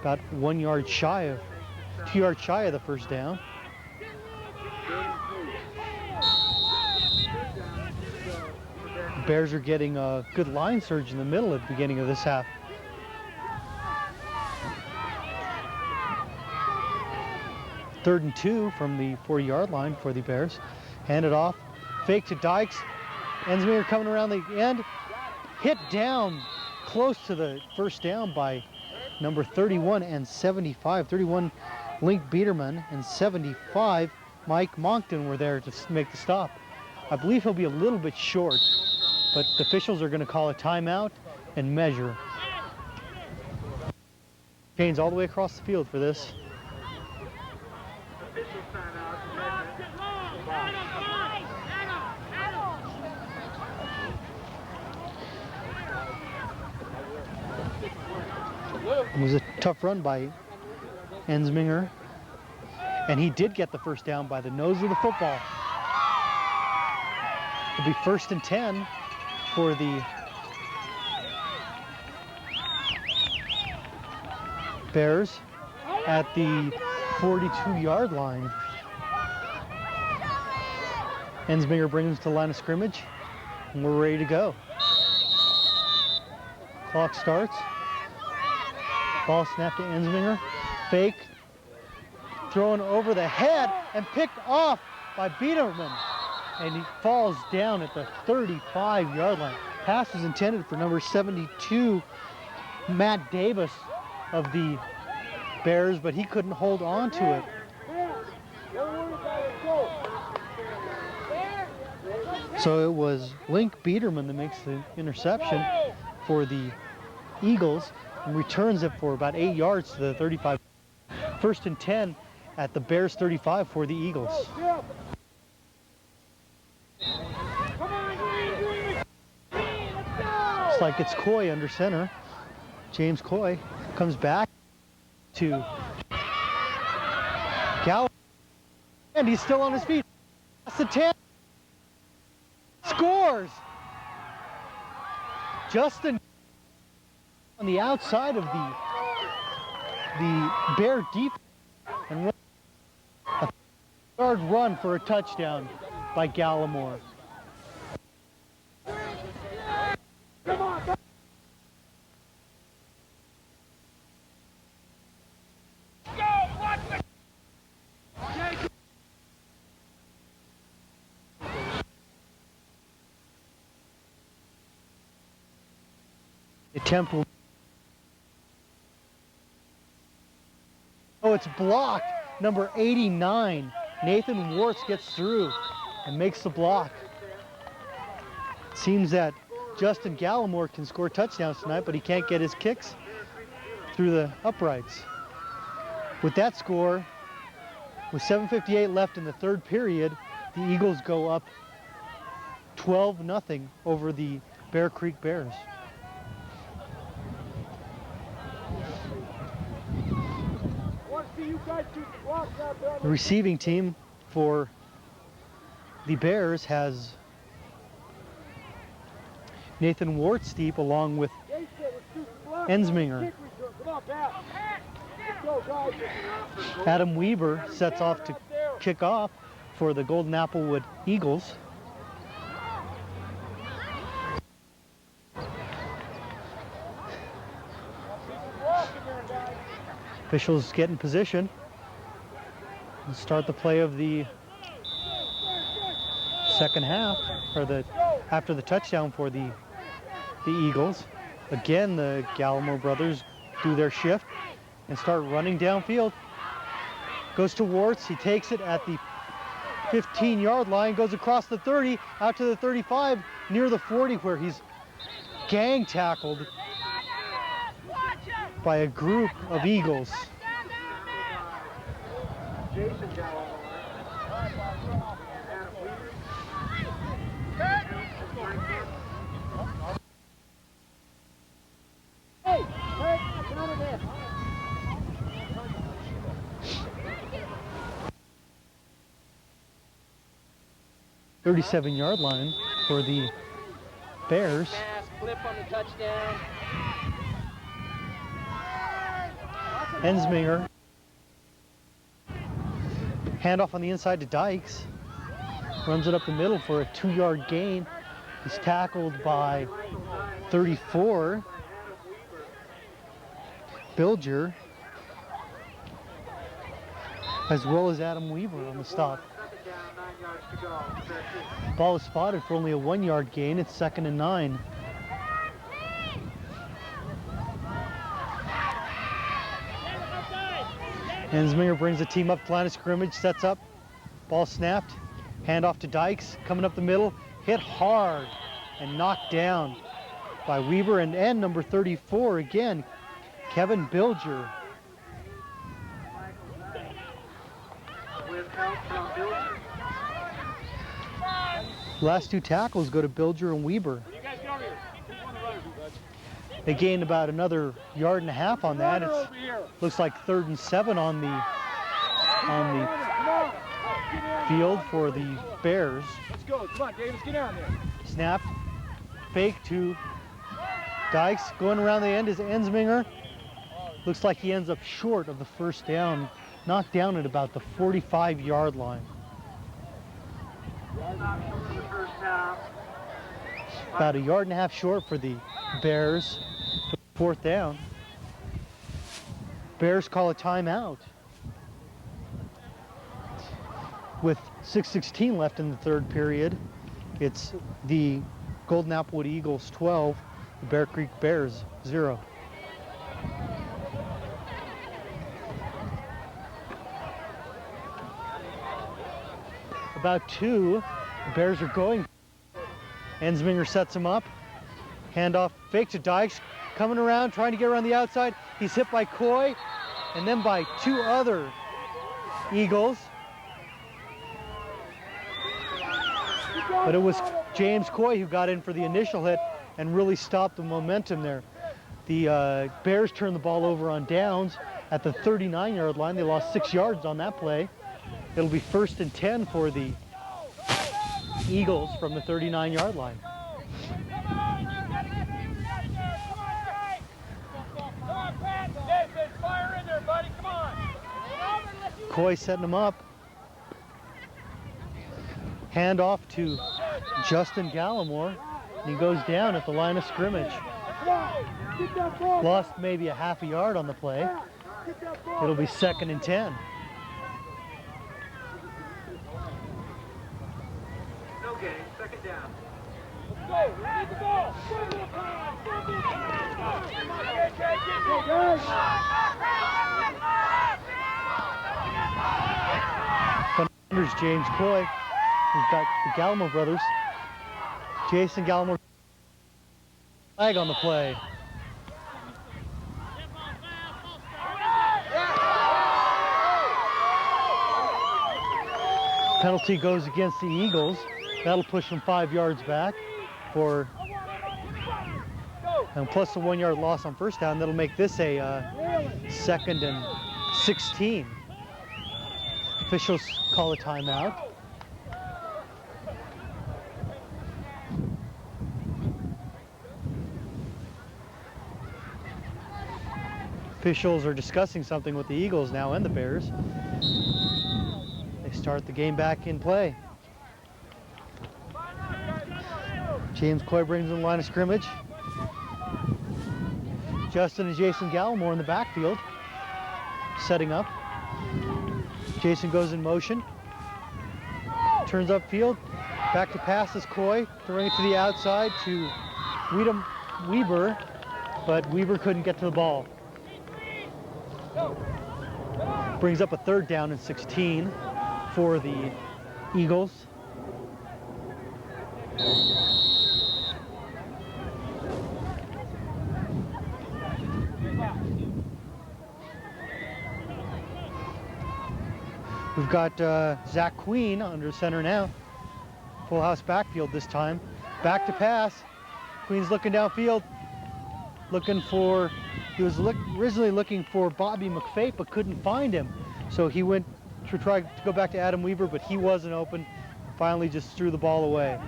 About 1 yard shy of, 2 yards shy of the first down. The Bears are getting a good line surge in the middle at the beginning of this half. Third and 2 from the 40-yard line for the Bears. Hand it off. Fake to Dykes. Ensminger coming around the end. Hit down close to the first down by number 31 and 75. 31 Link Biederman and 75 Mike Moncton were there to make the stop. I believe he'll be a little bit short, but the officials are going to call a timeout and measure. Chains all the way across the field for this. It was a tough run by Ensminger, and he did get the first down by the nose of the football. It'll be 1st and 10 for the Bears at the 42-yard line. Ensminger brings us to the line of scrimmage, and we're ready to go. Clock starts. Ball snapped to Ensminger. Fake. Thrown over the head and picked off by Biederman. And he falls down at the 35-yard line. Pass was intended for number 72, Matt Davis of the Bears, but he couldn't hold on to it. So it was Link Biederman that makes the interception for the Eagles and returns it for about 8 yards to the 35. First and 10 at the Bears 35 for the Eagles. Looks like it's Coy under center. James Coy comes back to Galloway, and he's still on his feet. That's the 10. Scores! Justin on the outside of the Bear defense and a third run for a touchdown by Gallimore. Temple. Oh, it's blocked. Number 89, Nathan Warts gets through and makes the block. Seems that Justin Gallimore can score touchdowns tonight, but he can't get his kicks through the uprights. With that score, with 7:58 left in the third period, the Eagles go up 12-0 over the Bear Creek Bears. The receiving team for the Bears has Nathan Wartsteep along with Ensminger. Adam Weber sets off to kick off for the Golden Applewood Eagles. Officials get in position and start the play of the second half, or after the touchdown for the Eagles. Again, the Gallimore brothers do their shift and start running downfield. Goes to Warts, he takes it at the 15-yard line, goes across the 30, out to the 35, near the 40, where he's gang tackled by a group of Eagles. Jason Gallimore and Adam Weaver. 37-yard line for the Bears. Flip on the touchdown. Ensminger. Handoff on the inside to Dykes. Runs it up the middle for a 2-yard gain. He's tackled by 34. Bilger, as well as Adam Weaver on the stop. Ball is spotted for only a 1-yard gain. It's 2nd and 9. Ensminger brings the team up to line of scrimmage, sets up, ball snapped, handoff to Dykes, coming up the middle, hit hard and knocked down by Weaver and number 34 again, Kevin Bilger. With help from Bilger. Last two tackles go to Bilger and Weber. They gained about another 1.5 yards on that. It looks like 3rd and 7 on the field for the Bears. Let's go. Come on, Davis, get down there. Snap, fake to Dykes. Going around the end is Ensminger. Looks like he ends up short of the first down, knocked down at about the 45-yard line. Stop short in the first half. About a yard and a half short for the Bears. Fourth down. Bears call a timeout. With 6:16 left in the third period, it's the Golden Applewood Eagles 12, the Bear Creek Bears 0. About 2, the Bears are going. Ensminger sets him up. Handoff, fake to Dykes, coming around, trying to get around the outside. He's hit by Coy, and then by 2 other Eagles. But it was James Coy who got in for the initial hit and really stopped the momentum there. The Bears turned the ball over on downs at the 39-yard line. They lost 6 yards on that play. It'll be 1st and 10 for the Eagles from the 39-yard line. Coy setting him up. Hand off to Justin Gallimore. And he goes down at the line of scrimmage. Lost maybe a half a yard on the play. It'll be 2nd and 10. No gain, 2nd down. Let's go. We need the ball. Here's James Coy. We've got the Gallimore brothers. Jason Gallimore. Flag on the play. Penalty goes against the Eagles. That'll push them 5 yards back for, and plus the 1 yard loss on first down. That'll make this a 2nd and 16. Officials call a timeout. Officials are discussing something with the Eagles now and the Bears. They start the game back in play. James Coy brings in the line of scrimmage. Justin and Jason Gallimore in the backfield, setting up. Jason goes in motion. Turns upfield. Back to pass is Coy, throwing it to the outside to Weber, but Weber couldn't get to the ball. Brings up a 3rd down and 16 for the Eagles. We've got Zach Queen under center now. Full house backfield this time. Back to pass. Queen's looking downfield. He was originally looking for Bobby McFate, but couldn't find him. So he went to try to go back to Adam Weaver, but he wasn't open. Finally just threw the ball away.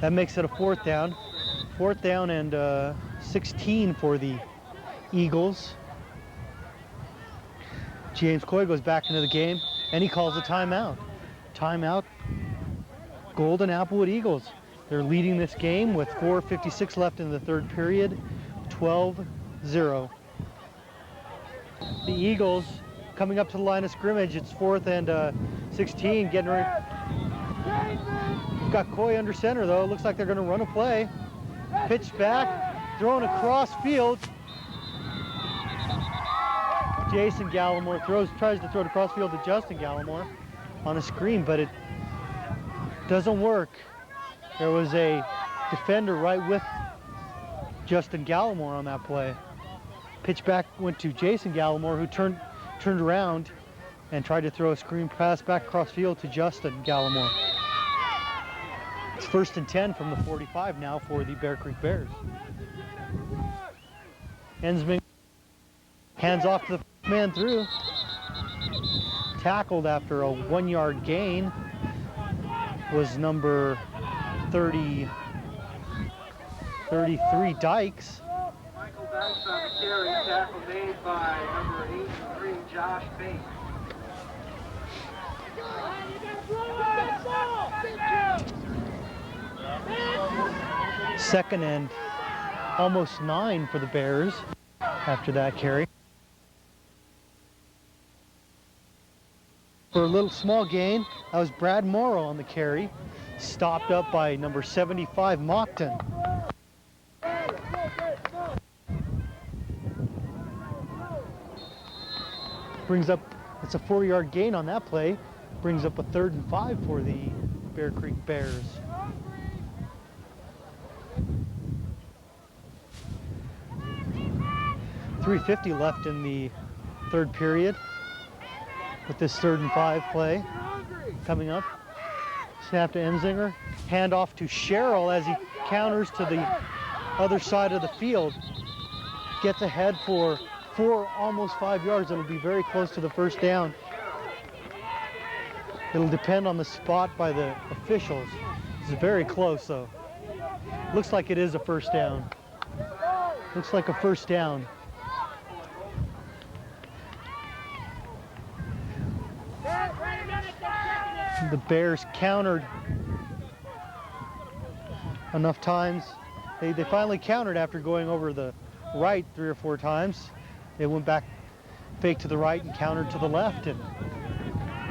That makes it a 4th down. 4th down and 16 for the Eagles. James Coy goes back into the game and he calls a timeout. Timeout, Golden Applewood Eagles. They're leading this game with 4:56 left in the third period, 12-0. The Eagles coming up to the line of scrimmage. It's 4th and 16, getting ready. We've got Coy under center though. Looks like they're going to run a play. Pitch back, thrown across field. Jason Gallimore tries to throw it across field to Justin Gallimore on a screen, but it doesn't work. There was a defender right with Justin Gallimore on that play. Pitch back went to Jason Gallimore, who turned around and tried to throw a screen pass back across field to Justin Gallimore. It's 1st and 10 from the 45 now for the Bear Creek Bears. Ensminger hands off to the man through. Tackled after a 1 yard gain was number 33 Dykes. Michael Dykes on the carry, tackle made by number 83, Josh Bates. Second and almost 9 for the Bears after that carry. For a little small gain, that was Brad Morrow on the carry, stopped up by number 75, Mockton. Brings up, it's a 4-yard gain on that play, brings up a 3rd and 5 for the Bear Creek Bears. .350 left in the 3rd period with this 3rd and 5 play coming up. Snap to Enzinger, handoff to Sherrill as he counters to the other side of the field. Gets ahead for 4, almost 5 yards. It'll be very close to the first down. It'll depend on the spot by the officials. It's very close though. Looks like it is a first down. Looks like a first down. The Bears countered enough times. They finally countered after going over the right 3 or 4 times. They went back, fake to the right and countered to the left and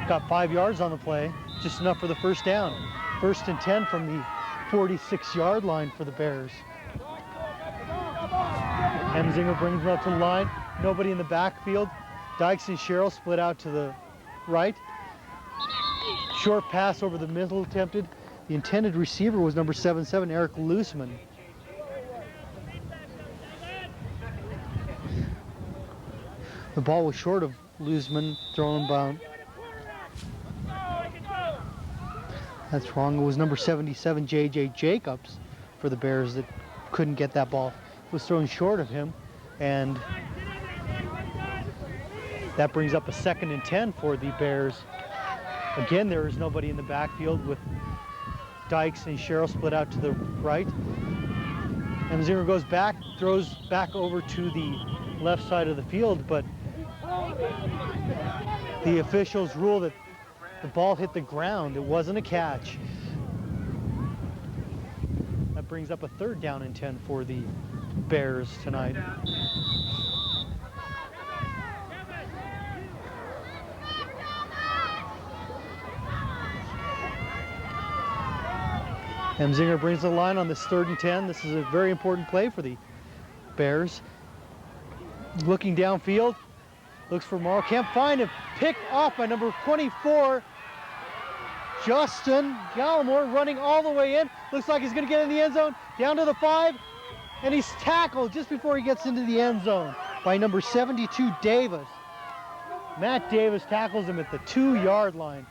got 5 yards on the play, just enough for the first down. 1st and 10 from the 46-yard line for the Bears. Enzinger brings it up to the line. Nobody in the backfield. Dykes and Sherrill split out to the right. Short pass over the middle attempted. The intended receiver was number 77, Eric Looseman. The ball was short of Looseman, thrown bound. That's wrong. It was number 77, J.J. Jacobs for the Bears that couldn't get that ball. It was thrown short of him, and that brings up a 2nd and 10 for the Bears. Again, there is nobody in the backfield with Dykes and Sherrill split out to the right. Enzinger goes back, throws back over to the left side of the field, but the officials rule that the ball hit the ground. It wasn't a catch. That brings up a 3rd down and 10 for the Bears tonight. Enzinger brings the line on this 3rd and 10. This is a very important play for the Bears. Looking downfield, looks for Morrow, can't find him. Picked off by number 24, Justin Gallimore, running all the way in. Looks like he's going to get in the end zone, down to the 5, and he's tackled just before he gets into the end zone by number 72, Davis. Matt Davis tackles him at the 2-yard line.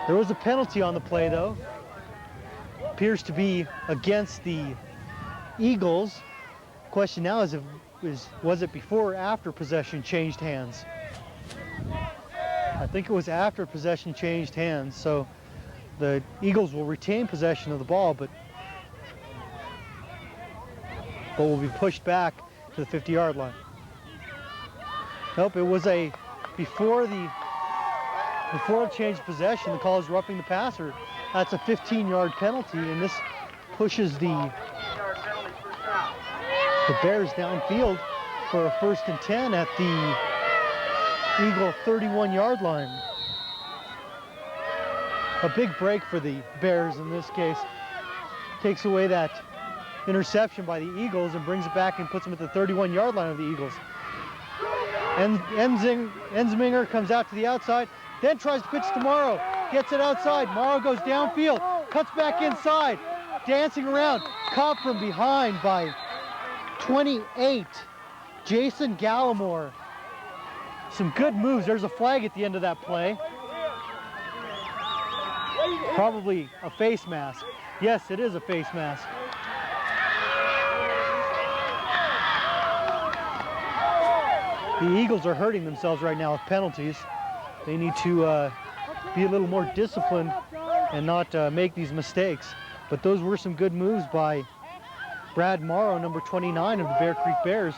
There was a penalty on the play though. Appears to be against the Eagles. Question now is, was it before or after possession changed hands? I think it was after possession changed hands, so the Eagles will retain possession of the ball, but will be pushed back to the 50-yard line. Nope, it was a before it changed possession, the call is roughing the passer. That's a 15-yard penalty, and this pushes the Bears downfield for a 1st and 10 at the Eagle 31-yard line. A big break for the Bears in this case. Takes away that interception by the Eagles and brings it back and puts them at the 31-yard line of the Eagles. Ensminger comes out to the outside, then tries to pitch to Morrow. Gets it outside. Morrow goes downfield, cuts back inside, dancing around, caught from behind by 28, Jason Gallimore. Some good moves. There's a flag at the end of that play. Probably a face mask. Yes, it is a face mask. The Eagles are hurting themselves right now with penalties. They need to be a little more disciplined and not make these mistakes. But those were some good moves by Brad Morrow, number 29 of the Bear Creek Bears,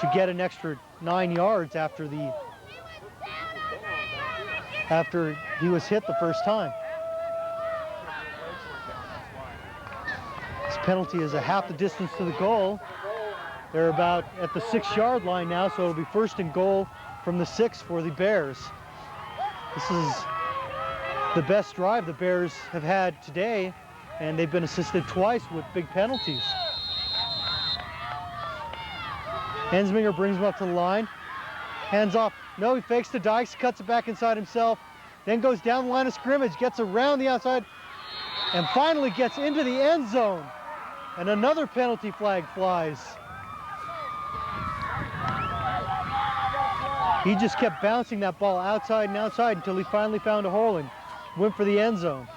to get an extra 9 yards after he was hit the first time. This penalty is a half the distance to the goal. They're about at the 6-yard line now, so it'll be first and goal from the 6 for the Bears. This is the best drive the Bears have had today, and they've been assisted twice with big penalties. Ensminger brings him up to the line. Hands off. No, he fakes the Dykes, cuts it back inside himself, then goes down the line of scrimmage, gets around the outside, and finally gets into the end zone. And another penalty flag flies. He just kept bouncing that ball outside and outside until he finally found a hole and went for the end zone.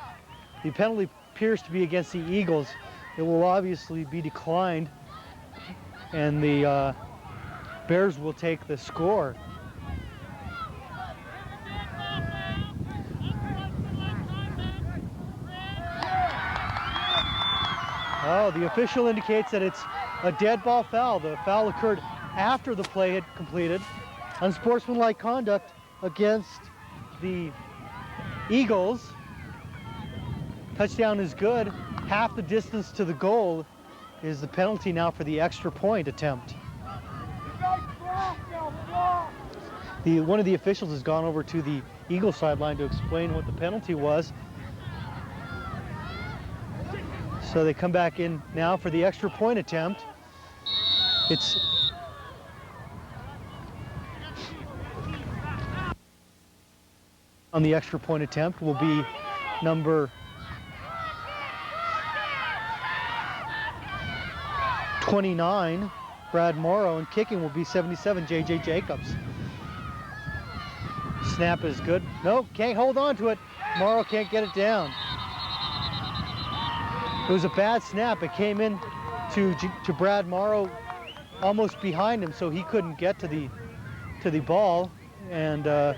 The penalty appears to be against the Eagles. It will obviously be declined, and the Bears will take the score. Oh, the official indicates that it's a dead ball foul. The foul occurred after the play had completed. Unsportsmanlike conduct against the Eagles. Touchdown is good. Half the distance to the goal is the penalty now for the extra point attempt. One of the officials has gone over to the Eagles sideline to explain what the penalty was. So they come back in now for the extra point attempt. It's on the extra point attempt will be number 29, Brad Morrow, and kicking will be 77, J.J. Jacobs. Snap is good. Nope, can't hold on to it. Morrow can't get it down. It was a bad snap. It came in to Brad Morrow almost behind him, so he couldn't get to the ball, and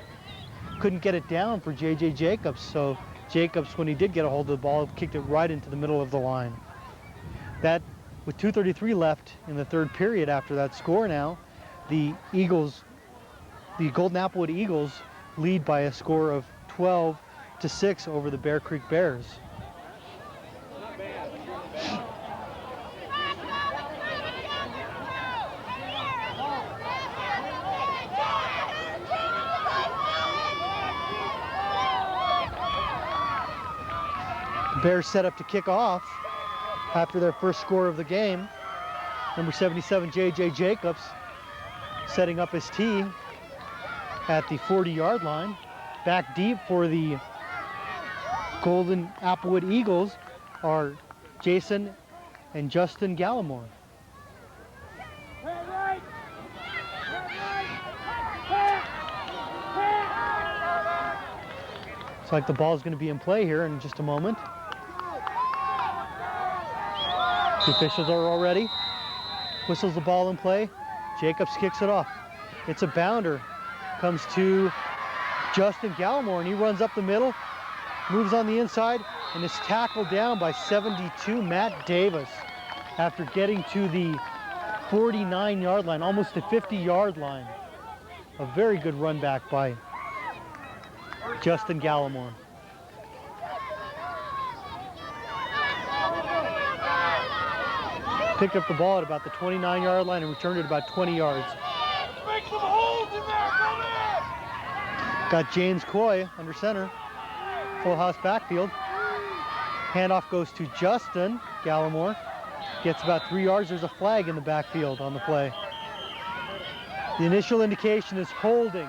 couldn't get it down for J.J. Jacobs. So Jacobs, when he did get a hold of the ball, kicked it right into the middle of the line. That, with 2:33 left in the third period after that score now, the Eagles, the Golden Applewood Eagles, lead by a score of 12-6 over the Bear Creek Bears. The Bears set up to kick off after their first score of the game. Number 77, J.J. Jacobs, setting up his tee at the 40-yard line. Back deep for the Golden Applewood Eagles are Jason and Justin Gallimore. Looks like the ball is going to be in play here in just a moment. The officials are all ready. Whistles the ball in play. Jacobs kicks it off. It's a bounder. Comes to Justin Gallimore, and he runs up the middle, moves on the inside, and is tackled down by 72, Matt Davis, after getting to the 49-yard line, almost the 50-yard line. A very good run back by Justin Gallimore. Picked up the ball at about the 29-yard line and returned it about 20 yards. Make some holes in there, come in! Got James Coy under center. Full house backfield. Handoff goes to Justin Gallimore. Gets about 3 yards. There's a flag in the backfield on the play. The initial indication is holding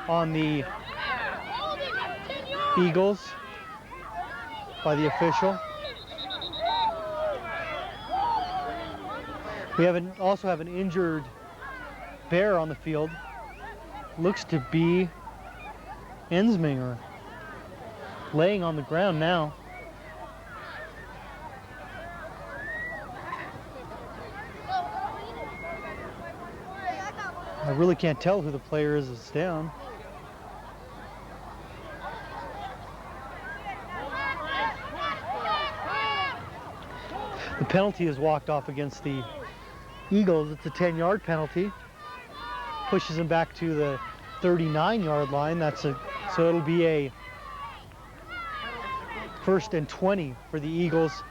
on the Eagles by the official. We also have an injured Bear on the field. Looks to be Ensminger, laying on the ground now. I really can't tell who the player is that's down. The penalty is walked off against the Eagles, it's a 10-yard penalty. Pushes them back to the 39-yard line. So it'll be a 1st and 20 for the Eagles.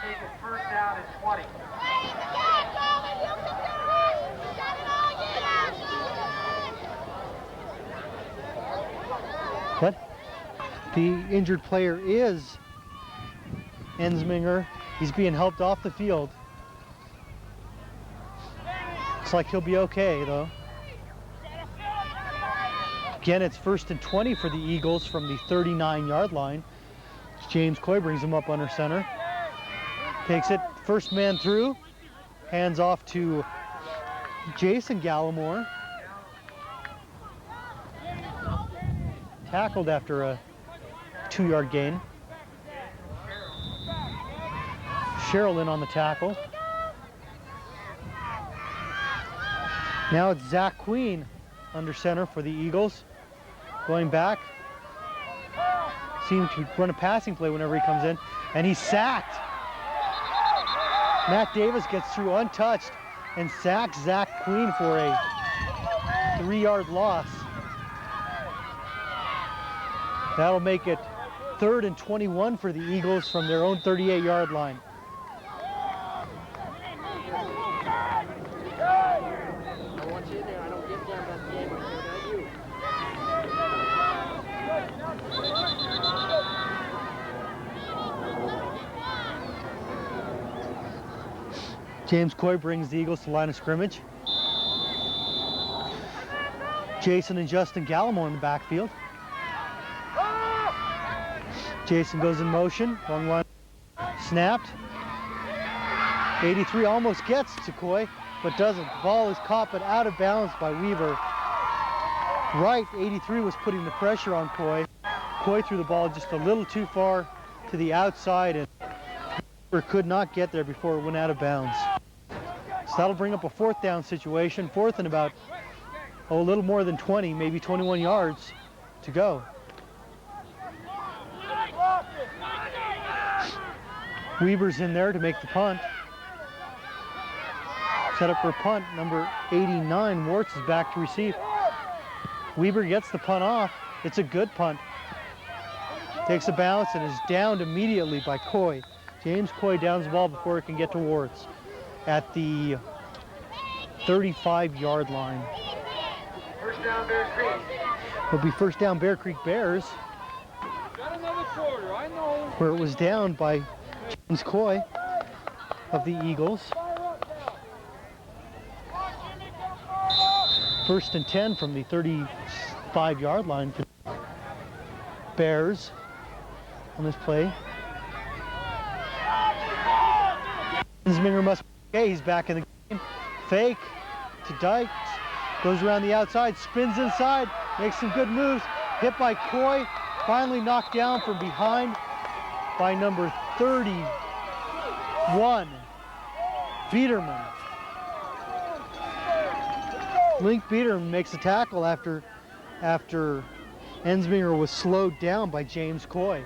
Take it first down and 20. What? The injured player is Ensminger. He's being helped off the field. Looks like he'll be okay, though. Again, it's 1st and 20 for the Eagles from the 39-yard line. James Coy brings him up under center. Takes it, first man through. Hands off to Jason Gallimore. Tackled after a 2-yard gain. Sherrill in on the tackle. Now it's Zach Queen under center for the Eagles. Going back. Seems to run a passing play whenever he comes in. And he's sacked. Matt Davis gets through untouched and sacks Zach Queen for a 3-yard loss. That'll make it 3rd and 21 for the Eagles from their own 38-yard line. I want you in there. I don't get down that game right there, not you. James Coy brings the Eagles to the line of scrimmage. Jason and Justin Gallimore in the backfield. Jason goes in motion, long line, snapped. 83 almost gets to Coy, but doesn't. The ball is caught but out of bounds by Weaver. Right, 83 was putting the pressure on Coy. Coy threw the ball just a little too far to the outside, and Weaver could not get there before it went out of bounds. So that'll bring up a 4th down situation, 4th and about a little more than 20, maybe 21 yards to go. Weaver's in there to make the punt. Set up for a punt. Number 89, Warts, is back to receive. Weaver gets the punt off. It's a good punt. Takes a bounce and is downed immediately by Coy. James Coy downs the ball before it can get to Warts at the 35-yard line. First down, Bear Creek. It'll be first down, Bear Creek Bears. Got another quarter, I know. Where it was down by James Coy of the Eagles. 1st and 10 from the 35-yard line for Bears on this play. Ensminger must be okay. He's back in the game. Fake to Dykes. Goes around the outside, spins inside, makes some good moves. Hit by Coy. Finally knocked down from behind by number 31, Biederman. Link Biederman makes a tackle after Ensminger was slowed down by James Coy.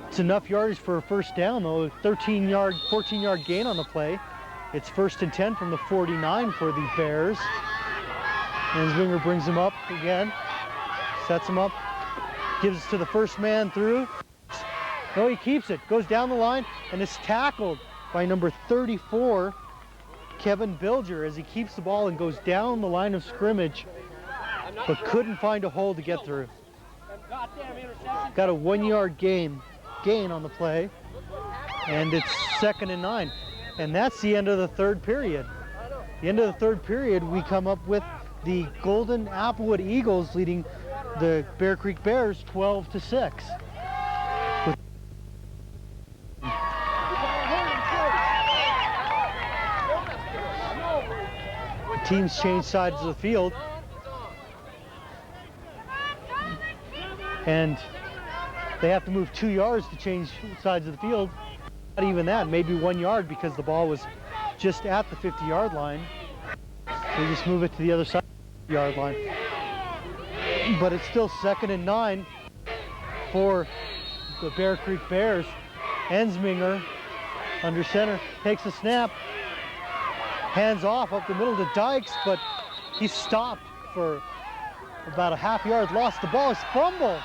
It's enough yardage for a first down, though. 14-yard gain on the play. It's 1st and 10 from the 49 for the Bears. Ensminger brings him up again. Sets him up, gives it to the first man through. No, he keeps it, goes down the line, and is tackled by number 34, Kevin Bilger, as he keeps the ball and goes down the line of scrimmage, but couldn't find a hole to get through. Got a 1-yard gain on the play, and it's 2nd and 9. And that's the end of the 3rd period. The end of the 3rd period, we come up with the Golden Applewood Eagles leading the Bear Creek Bears 12-6. Teams change sides of the field, and they have to move 2 yards to change sides of the field. Not even that, maybe 1 yard, because the ball was just at the 50-yard line. They just move it to the other side of the yard line. But it's still 2nd and 9 for the Bear Creek Bears. Ensminger Under center, takes a snap. Hands off up the middle to Dykes, but he's stopped for about a half yard loss. The ball is fumble.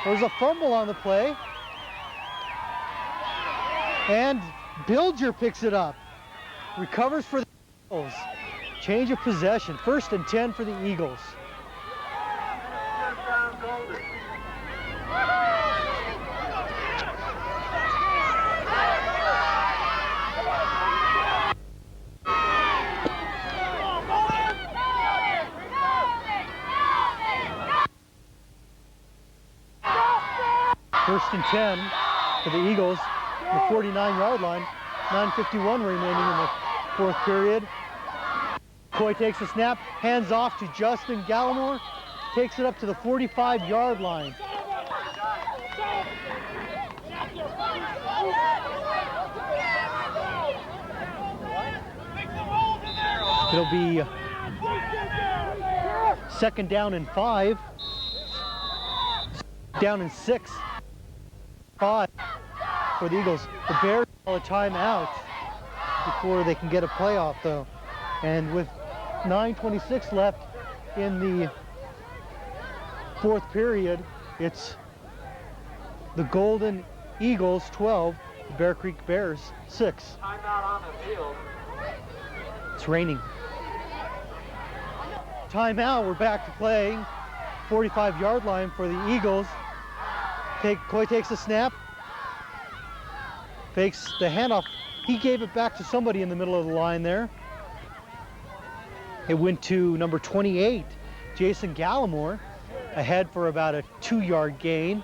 There's a fumble on the play. And Bilger picks it up. Recovers for the Eagles. Change of possession. 1st and 10 for the Eagles. First and 10 for the Eagles, the 49-yard line. 9:51 remaining in the 4th period. Coy takes a snap, hands off to Justin Gallimore, takes it up to the 45-yard line. It'll be 2nd down and 5. Down and 6. 5 for the Eagles. The Bears call a timeout before they can get a playoff though. And with 9:26 left in the 4th period, it's the Golden Eagles 12, the Bear Creek Bears 6. Timeout on the field. It's raining. Timeout, we're back to playing. 45-yard line for the Eagles. Coy takes a snap, fakes the handoff. He gave it back to somebody in the middle of the line there. It went to number 28, Jason Gallimore, ahead for about a 2-yard gain.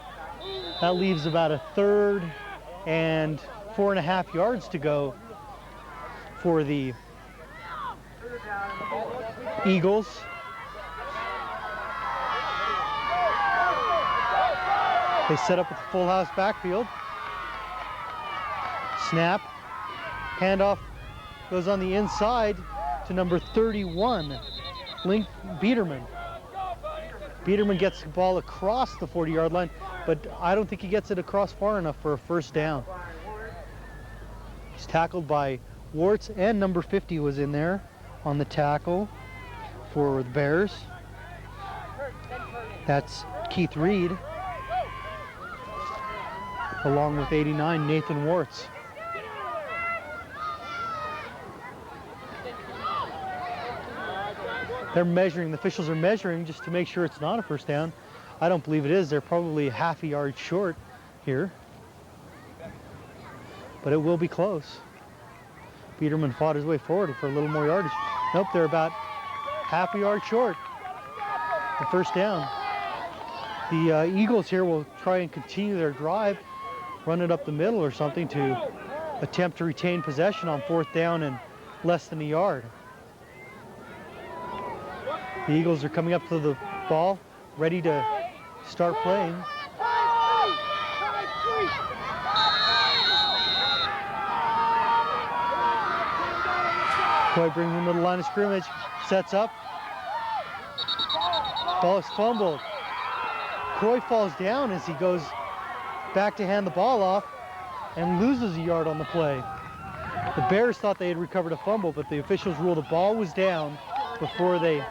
That leaves about a 3rd and 4.5 yards to go for the Eagles. They set up at the full house backfield. Snap. Handoff goes on the inside to number 31, Link Biederman. Biederman gets the ball across the 40-yard line, but I don't think he gets it across far enough for a 1st down. He's tackled by Warts, and number 50 was in there on the tackle for the Bears. That's Keith Reed, along with 89, Nathan Warts. They're measuring, the officials are measuring just to make sure it's not a 1st down. I don't believe it is. They're probably half a yard short here. But it will be close. Biederman fought his way forward for a little more yardage. Nope, they're about half a yard short. The 1st down. The Eagles here will try and continue their drive, run it up the middle or something to attempt to retain possession on 4th down and less than a yard. The Eagles are coming up to the ball, ready to start playing. Coy brings him to the line of scrimmage, sets up. Ball is fumbled. Coy falls down as he goes back to hand the ball off and loses a yard on the play. The Bears thought they had recovered a fumble, but the officials ruled the ball was down before they...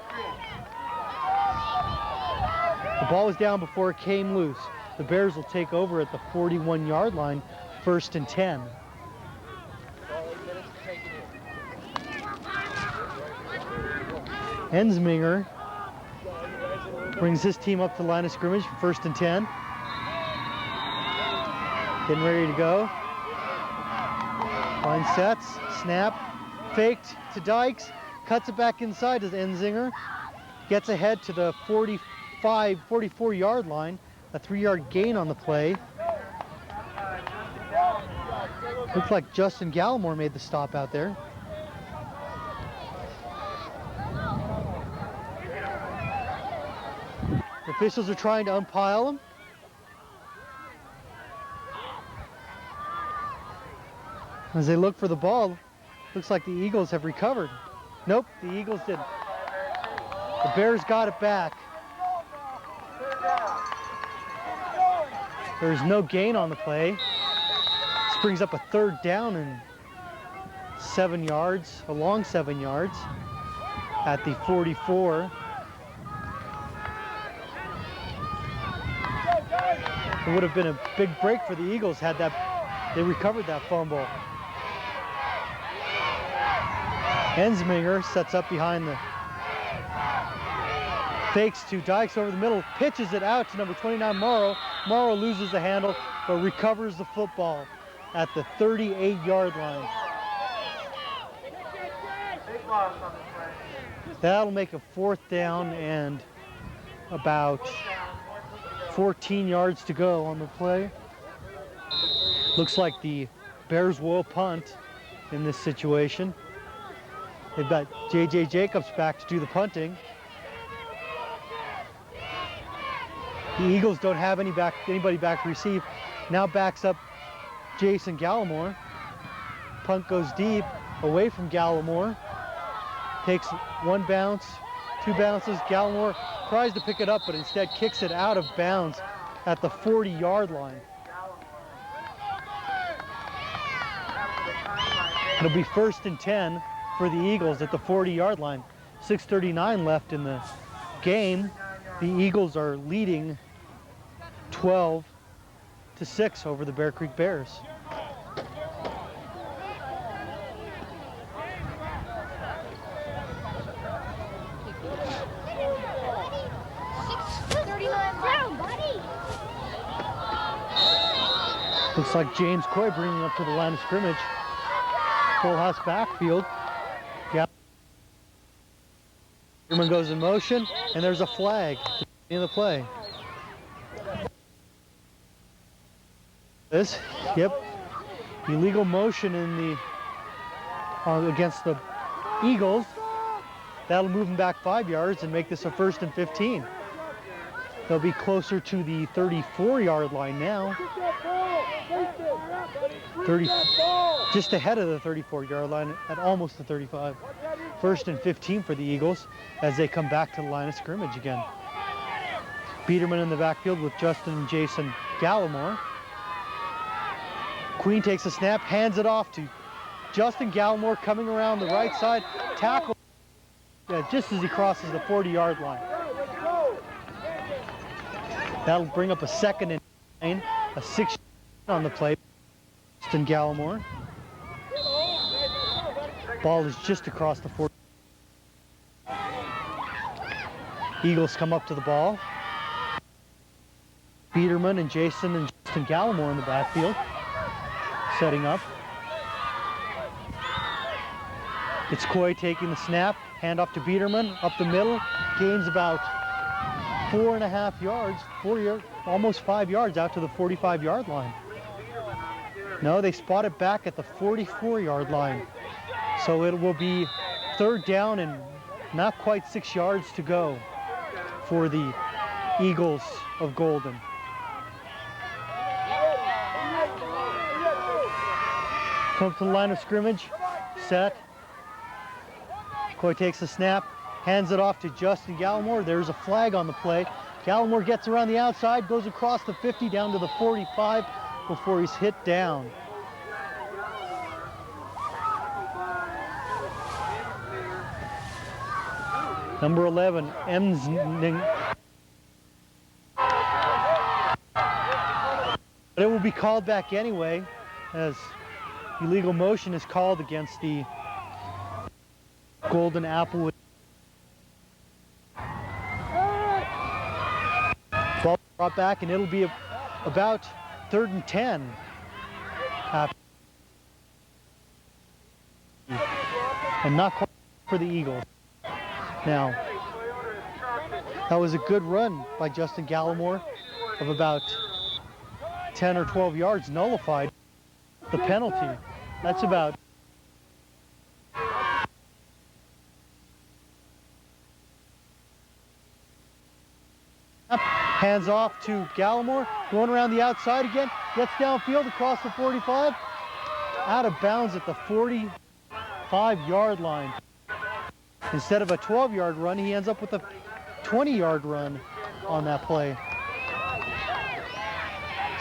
The ball was down before it came loose. The Bears will take over at the 41-yard line, 1st and 10. Ensminger brings his team up to the line of scrimmage for 1st and 10. Getting ready to go. Line sets, snap, faked to Dykes, cuts it back inside to Enzinger, gets ahead to the 44-yard line, a 3-yard gain on the play. Looks like Justin Gallimore made the stop out there. The officials are trying to umpile him. As they look for the ball, looks like the Eagles have recovered. Nope, the Eagles didn't. The Bears got it back. There's no gain on the play. brings up a 3rd down and 7 yards, a long 7 yards at the 44. It would have been a big break for the Eagles had they recovered that fumble. Ensminger sets up behind the fakes to Dykes over the middle, pitches it out to number 29 Morrow. Morrow loses the handle but recovers the football at the 38-yard line. Big loss on the play. That'll make a 4th down and about 14 yards to go on the play. Looks like the Bears will punt in this situation. They've got J.J. Jacobs back to do the punting. The Eagles don't have anybody back to receive. Now backs up Jason Gallimore. Punt goes deep, away from Gallimore. Takes 1 bounce, 2 bounces. Gallimore tries to pick it up, but instead kicks it out of bounds at the 40-yard line. It'll be 1st and 10 for the Eagles at the 40-yard line. 6:39 left in the game. The Eagles are leading 12-6 over the Bear Creek Bears. Looks like James Coy bringing up to the line of scrimmage. Full house backfield. Peterman goes in motion, and there's a flag in the play. Yep, illegal motion in the against the Eagles. That'll move them back 5 yards and make this a 1st and 15. They'll be closer to the 34-yard line now. Just ahead of the 34-yard line at almost the 35. 1st and 15 for the Eagles as they come back to the line of scrimmage again. Biederman in the backfield with Justin and Jason Gallimore. Queen takes a snap, hands it off to Justin Gallimore coming around the right side. Tackle just as he crosses the 40-yard line. That'll bring up a 2nd and 9, a 6 on the play. Justin Gallimore. Ball is just across the 40. Eagles come up to the ball. Biederman and Jason and Justin Gallimore in the backfield, setting up. It's Coy taking the snap, hand off to Biederman, up the middle, gains about 4.5 yards, almost 5 yards out to the 45-yard line. No, they spot it back at the 44-yard line. So it will be 3rd down and not quite 6 yards to go for the Eagles of Golden. Come to the line of scrimmage, set. Coy takes the snap, hands it off to Justin Gallimore. There's a flag on the play. Gallimore gets around the outside, goes across the 50 down to the 45 before he's hit down. Number 11, Emsning. But it will be called back anyway, as illegal motion is called against the Golden Applewood. Ball brought back, and it'll be about 3rd and 10. And not quite for the Eagles. Now, that was a good run by Justin Gallimore of about 10 or 12 yards, nullified the penalty. That's about hands off to Gallimore, going around the outside again, gets downfield across the 45, out of bounds at the 45-yard line. Instead of a 12-yard run, he ends up with a 20-yard run on that play.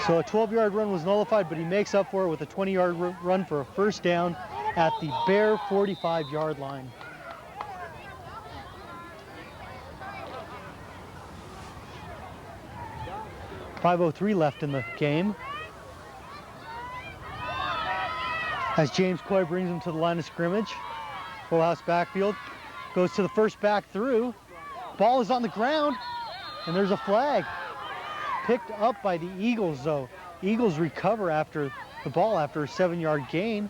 So a 12-yard run was nullified, but he makes up for it with a 20-yard run for a first down at the Bear 45-yard line. .503 left in the game. As James Coy brings him to the line of scrimmage. Full house backfield. Goes to the first back through. Ball is on the ground, and there's a flag. Picked up by the Eagles, though. Eagles recover after the ball after a 7-yard gain.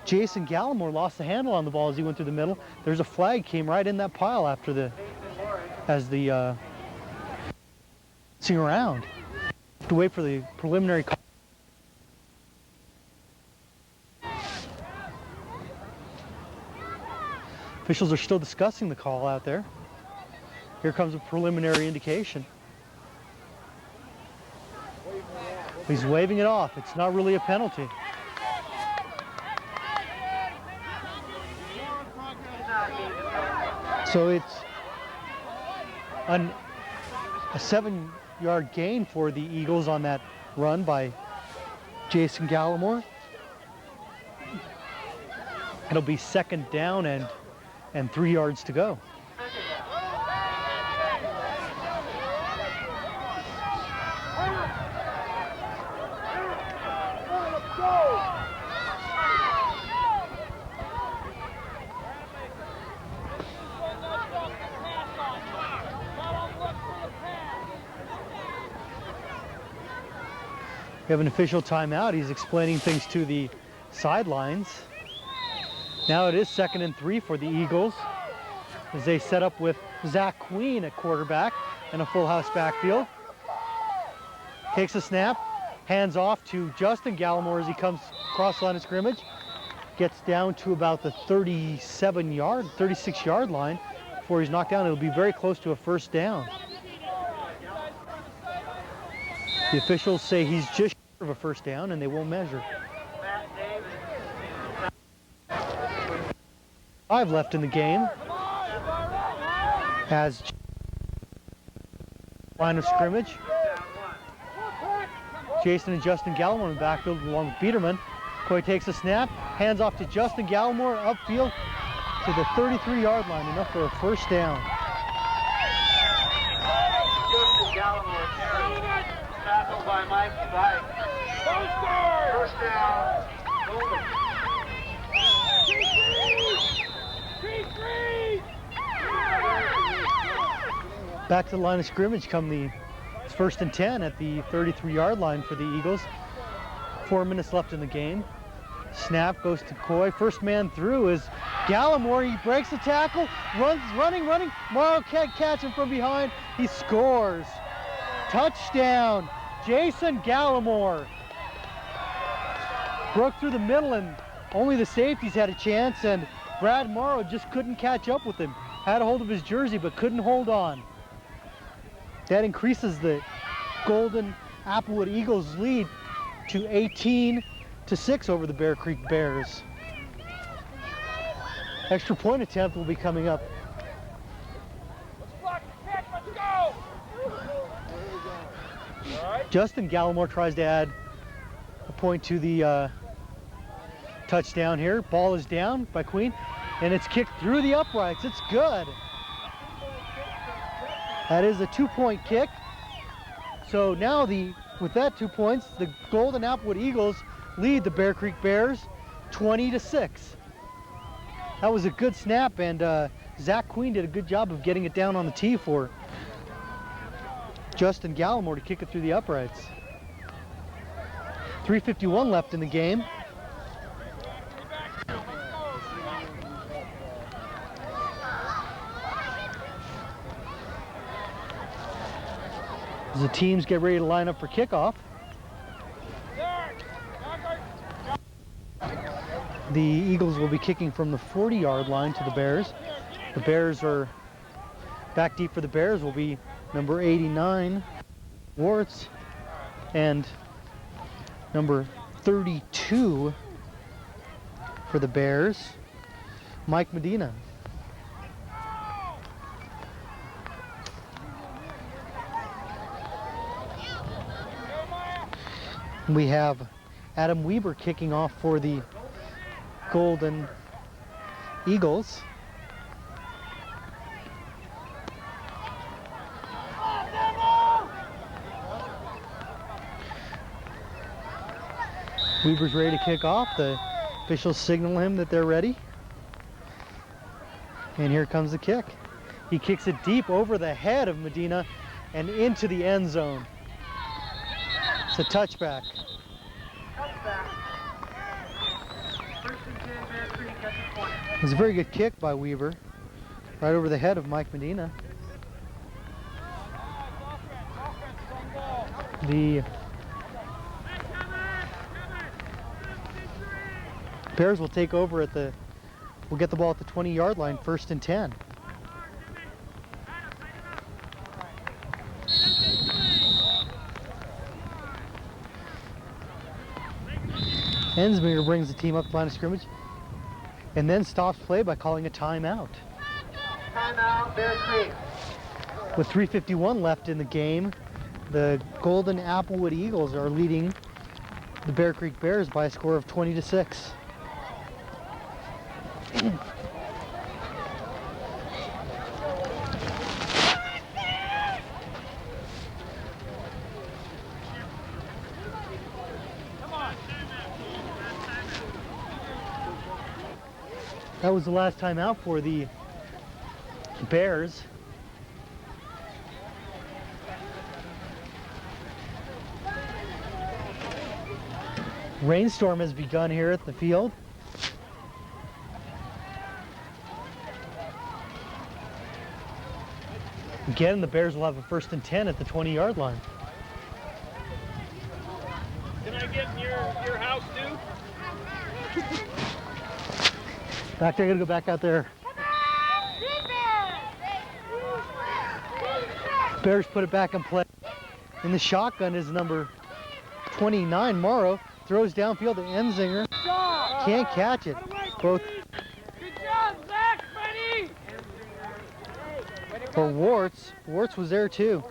Jason Gallimore lost the handle on the ball as he went through the middle. There's a flag came right in that pile after the sing around. Have to wait for the preliminary call. Officials are still discussing the call out there. Here comes a preliminary indication. He's waving it off. It's not really a penalty. So it's a 7-yard gain for the Eagles on that run by Jason Gallimore. It'll be second down and 3 yards to go. We have an official timeout. He's explaining things to the sidelines. Now it is 2nd and 3 for the Eagles as they set up with Zach Queen at quarterback and a full house backfield. Takes a snap, hands off to Justin Gallimore as he comes across the line of scrimmage. Gets down to about the 36-yard line before he's knocked down. It'll be very close to a first down. The officials say he's just short of a first down and they won't measure. 5 left in the game as line of scrimmage. Jason and Justin Gallimore in the backfield along with Biederman. Coy takes a snap, hands off to Justin Gallimore upfield to the 33-yard line, enough for a first down. Justin Gallimore carry. Tackled by Mike Dyke. First down. Back to the line of scrimmage come the 1st and 10 at the 33-yard line for the Eagles. 4 minutes left in the game. Snap goes to Coy. First man through is Gallimore. He breaks the tackle, running. Morrow can't catch him from behind. He scores. Touchdown, Jason Gallimore. Broke through the middle and only the safeties had a chance, and Brad Morrow just couldn't catch up with him. Had a hold of his jersey but couldn't hold on. That increases the Golden Applewood Eagles lead to 18-6 over the Bear Creek Bears. Extra point attempt will be coming up. Justin Gallimore tries to add a point to the touchdown here. Ball is down by Queen, and it's kicked through the uprights. It's good. That is a 2-point kick. So now with that 2 points, the Golden Applewood Eagles lead the Bear Creek Bears 20-6. That was a good snap, and Zach Queen did a good job of getting it down on the tee for Justin Gallimore to kick it through the uprights. 3:51 left in the game. As the teams get ready to line up for kickoff. The Eagles will be kicking from the 40-yard line to the Bears. The Bears are back deep for the Bears will be number 89, Warts, and number 32 for the Bears, Mike Medina. We have Adam Weber kicking off for the Golden Eagles. Weber's ready to kick off. The officials signal him that they're ready. And here comes the kick. He kicks it deep over the head of Medina and into the end zone. It's a touchback. It was a very good kick by Weaver, right over the head of Mike Medina. The Bears will take over at the, will get the ball at the 20-yard line, 1st and 10. Ensminger brings the team up to line of scrimmage and then stops play by calling a timeout. Timeout, Bear Creek. With 3:51 left in the game, the Golden Applewood Eagles are leading the Bear Creek Bears by a score of 20-6. That was the last time out for the Bears. Rainstorm has begun here at the field. Again, the Bears will have a 1st and 10 at the 20-yard line. Can I get in your house too? Back there, I gotta go back out there. Bears put it back in play. In the shotgun is number 29, Morrow. Throws downfield to Enzinger. Can't catch it. Both Good job, Zach, buddy! for Warts. Warts was there too.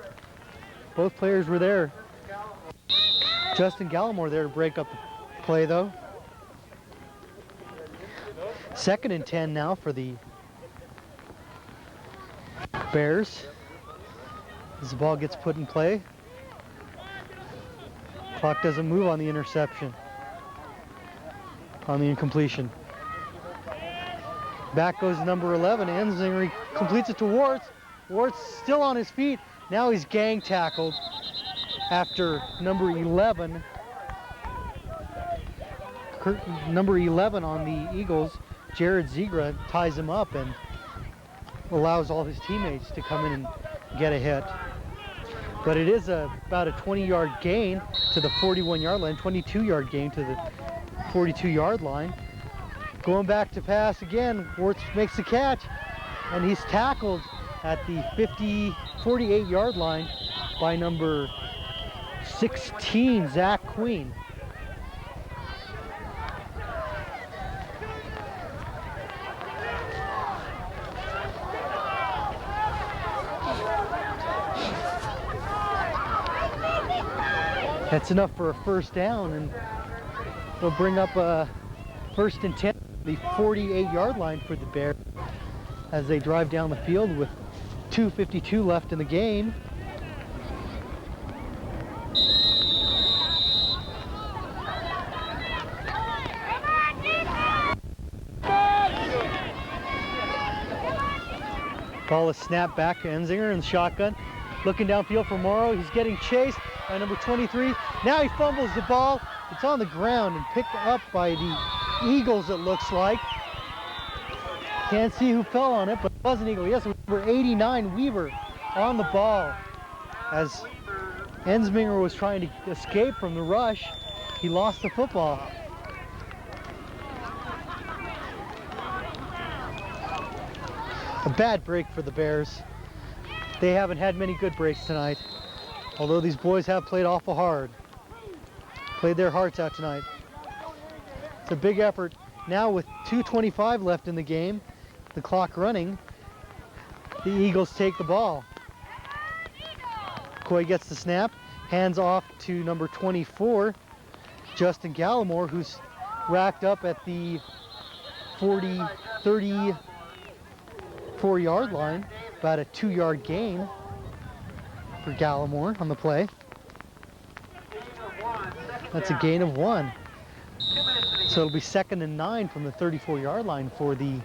Both players were there. Justin Gallimore there to break up the play though. 2nd and 10 now for the Bears. As the ball gets put in play. Clock doesn't move on the interception. On the incompletion. Back goes number 11. Enzinger completes it to Warts. Warts still on his feet. Now he's gang tackled after number 11. Number 11 on the Eagles, Jared Zegra, ties him up and allows all his teammates to come in and get a hit. But it is about a 20-yard gain to the 41-yard line, 22-yard gain to the 42-yard line. Going back to pass again, Warts makes the catch, and he's tackled at the 48-yard line by number 16, Zach Queen. That's enough for a 1st down, and it'll bring up a 1st and 10, the 48-yard line for the Bears as they drive down the field with 2:52 left in the game. Ball is snapped back to Enzinger in the shotgun. Looking downfield for Morrow. He's getting chased by number 23. Now he fumbles the ball. It's on the ground and picked up by the Eagles, it looks like. Can't see who fell on it, but it was an Eagle. Yes, it was number 89, Weaver, on the ball. As Ensminger was trying to escape from the rush, he lost the football. A bad break for the Bears. They haven't had many good breaks tonight, although these boys have played awful hard. Played their hearts out tonight. It's a big effort. Now with 2:25 left in the game, the clock running, the Eagles take the ball. Coy gets the snap, hands off to number 24, Justin Gallimore, who's racked up at the 34-yard line, about a 2-yard gain for Gallimore on the play. That's a gain of 1. So it'll be 2nd and 9 from the 34-yard line for the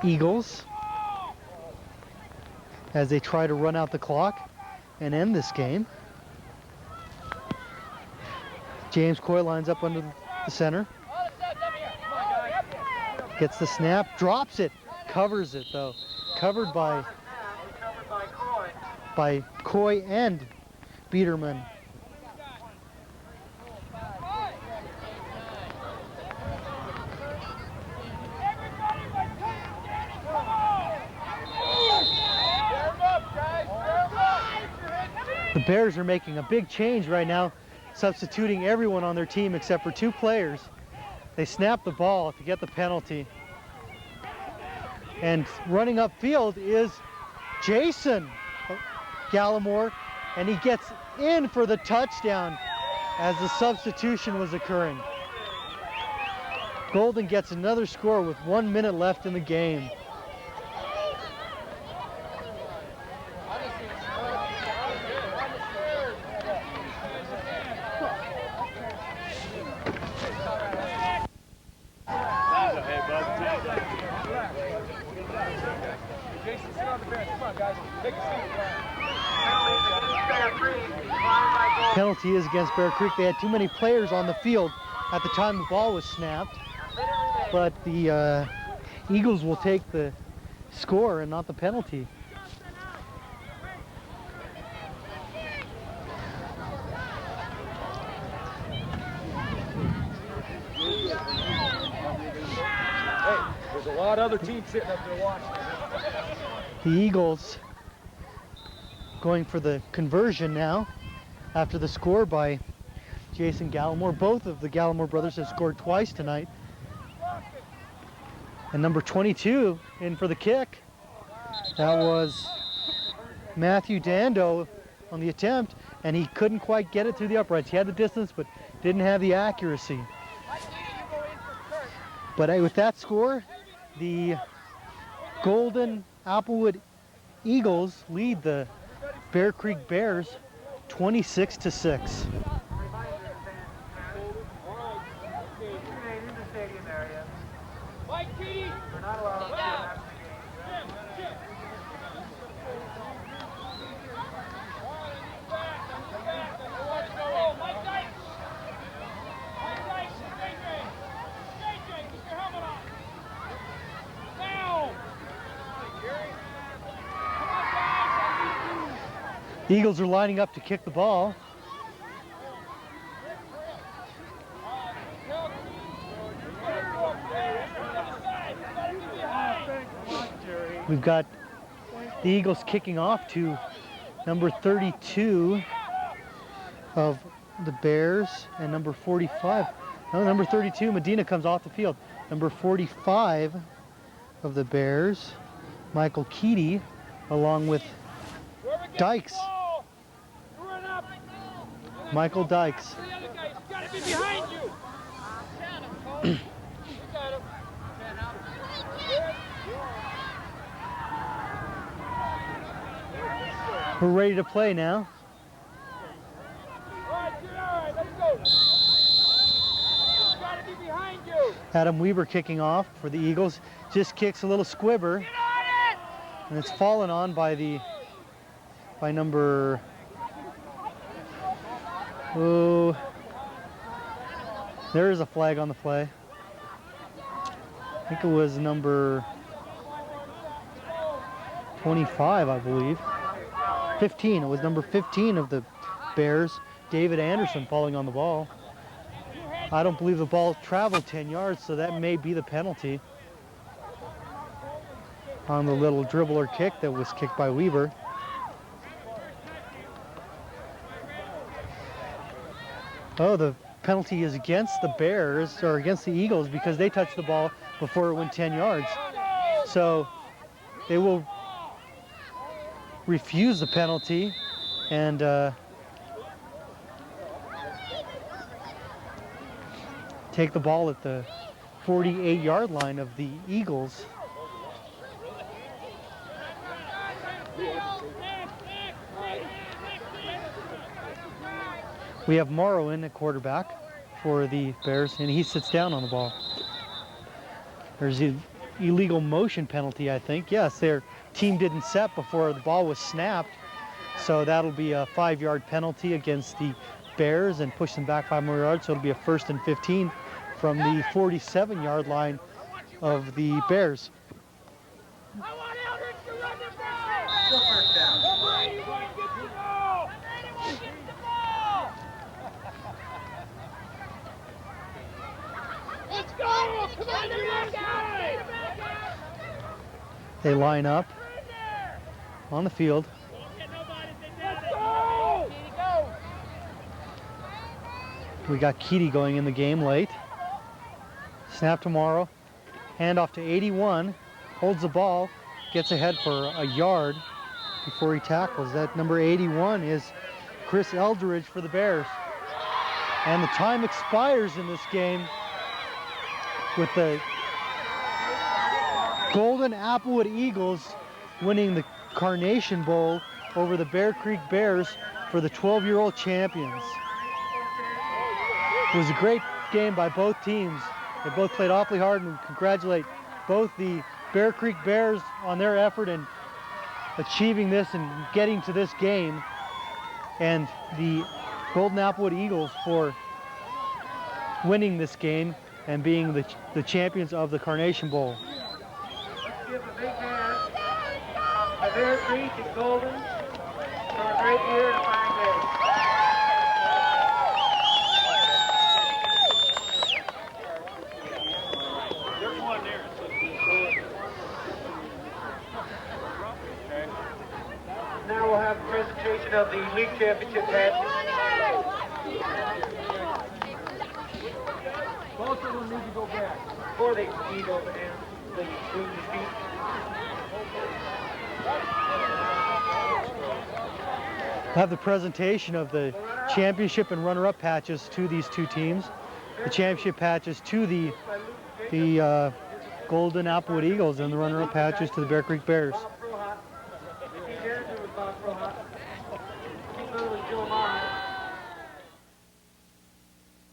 Eagles as they try to run out the clock and end this game. James Coy lines up under the center. Gets the snap, drops it, covers it though. Covered by Coy and Biederman. The Bears are making a big change right now, substituting everyone on their team except for 2 players. They snap the ball to get the penalty. And running upfield is Jason Gallimore, and he gets in for the touchdown as the substitution was occurring. Golden gets another score with 1 minute left in the game. Penalty is against Bear Creek. They had too many players on the field at the time the ball was snapped, but the Eagles will take the score and not the penalty. Hey, there's a lot of other teams sitting up there watching. The Eagles going for the conversion now after the score by Jason Gallimore. Both of the Gallimore brothers have scored twice tonight. And number 22 in for the kick. That was Matthew Dando on the attempt, and he couldn't quite get it through the uprights. He had the distance, but didn't have the accuracy. But with that score, the Golden Applewood Eagles lead the Bear Creek Bears 26-6. The Eagles are lining up to kick the ball. We've got the Eagles kicking off to number 32 of the Bears and number 45. No, number 32, Medina comes off the field. Number 45 of the Bears, Michael Keedy, along with Dykes. Michael Dykes. We're ready to play now. Adam Weber kicking off for the Eagles. Just kicks a little squibber. And it's fallen on by number... Oh, there is a flag on the play. I think it was number 25, I believe. 15, it was number 15 of the Bears, David Anderson, falling on the ball. I don't believe the ball traveled 10 yards, so that may be the penalty on the little dribbler kick that was kicked by Weber. Oh, the penalty is against the Bears, or against the Eagles, because they touched the ball before it went 10 yards. So they will refuse the penalty, and take the ball at the 48-yard line of the Eagles. We have Morrow in at quarterback for the Bears, and he sits down on the ball. There's an illegal motion penalty, I think. Yes, their team didn't set before the ball was snapped, so that'll be a 5-yard penalty against the Bears and push them back 5 more yards, so it'll be a 1st and 15 from the 47-yard line of the Bears. Still first down. Let's go! Come on, guys! They line up on the field. Let's go! We got Keedy going in the game late. Snap to Morrow. Hand off to 81. Holds the ball. Gets ahead for a yard before he tackles. That number 81 is Chris Eldridge for the Bears. And the time expires in this game with the Golden Applewood Eagles winning the Carnation Bowl over the Bear Creek Bears for the 12-year-old champions. It was a great game by both teams. They both played awfully hard, and we congratulate both the Bear Creek Bears on their effort in achieving this and getting to this game, and the Golden Applewood Eagles for winning this game and being the champions of the Carnation Bowl. Let's give a big hand to Bear Creek and Golden for a great year and a fine day. There's one there. Now we'll have a presentation of the league championship patches. Both of them need to go back. For the Eagles and the Blue Feet. Have the presentation of the championship and runner-up patches to these two teams. The championship patches to the Golden Applewood Eagles and the runner-up patches to the Bear Creek Bears.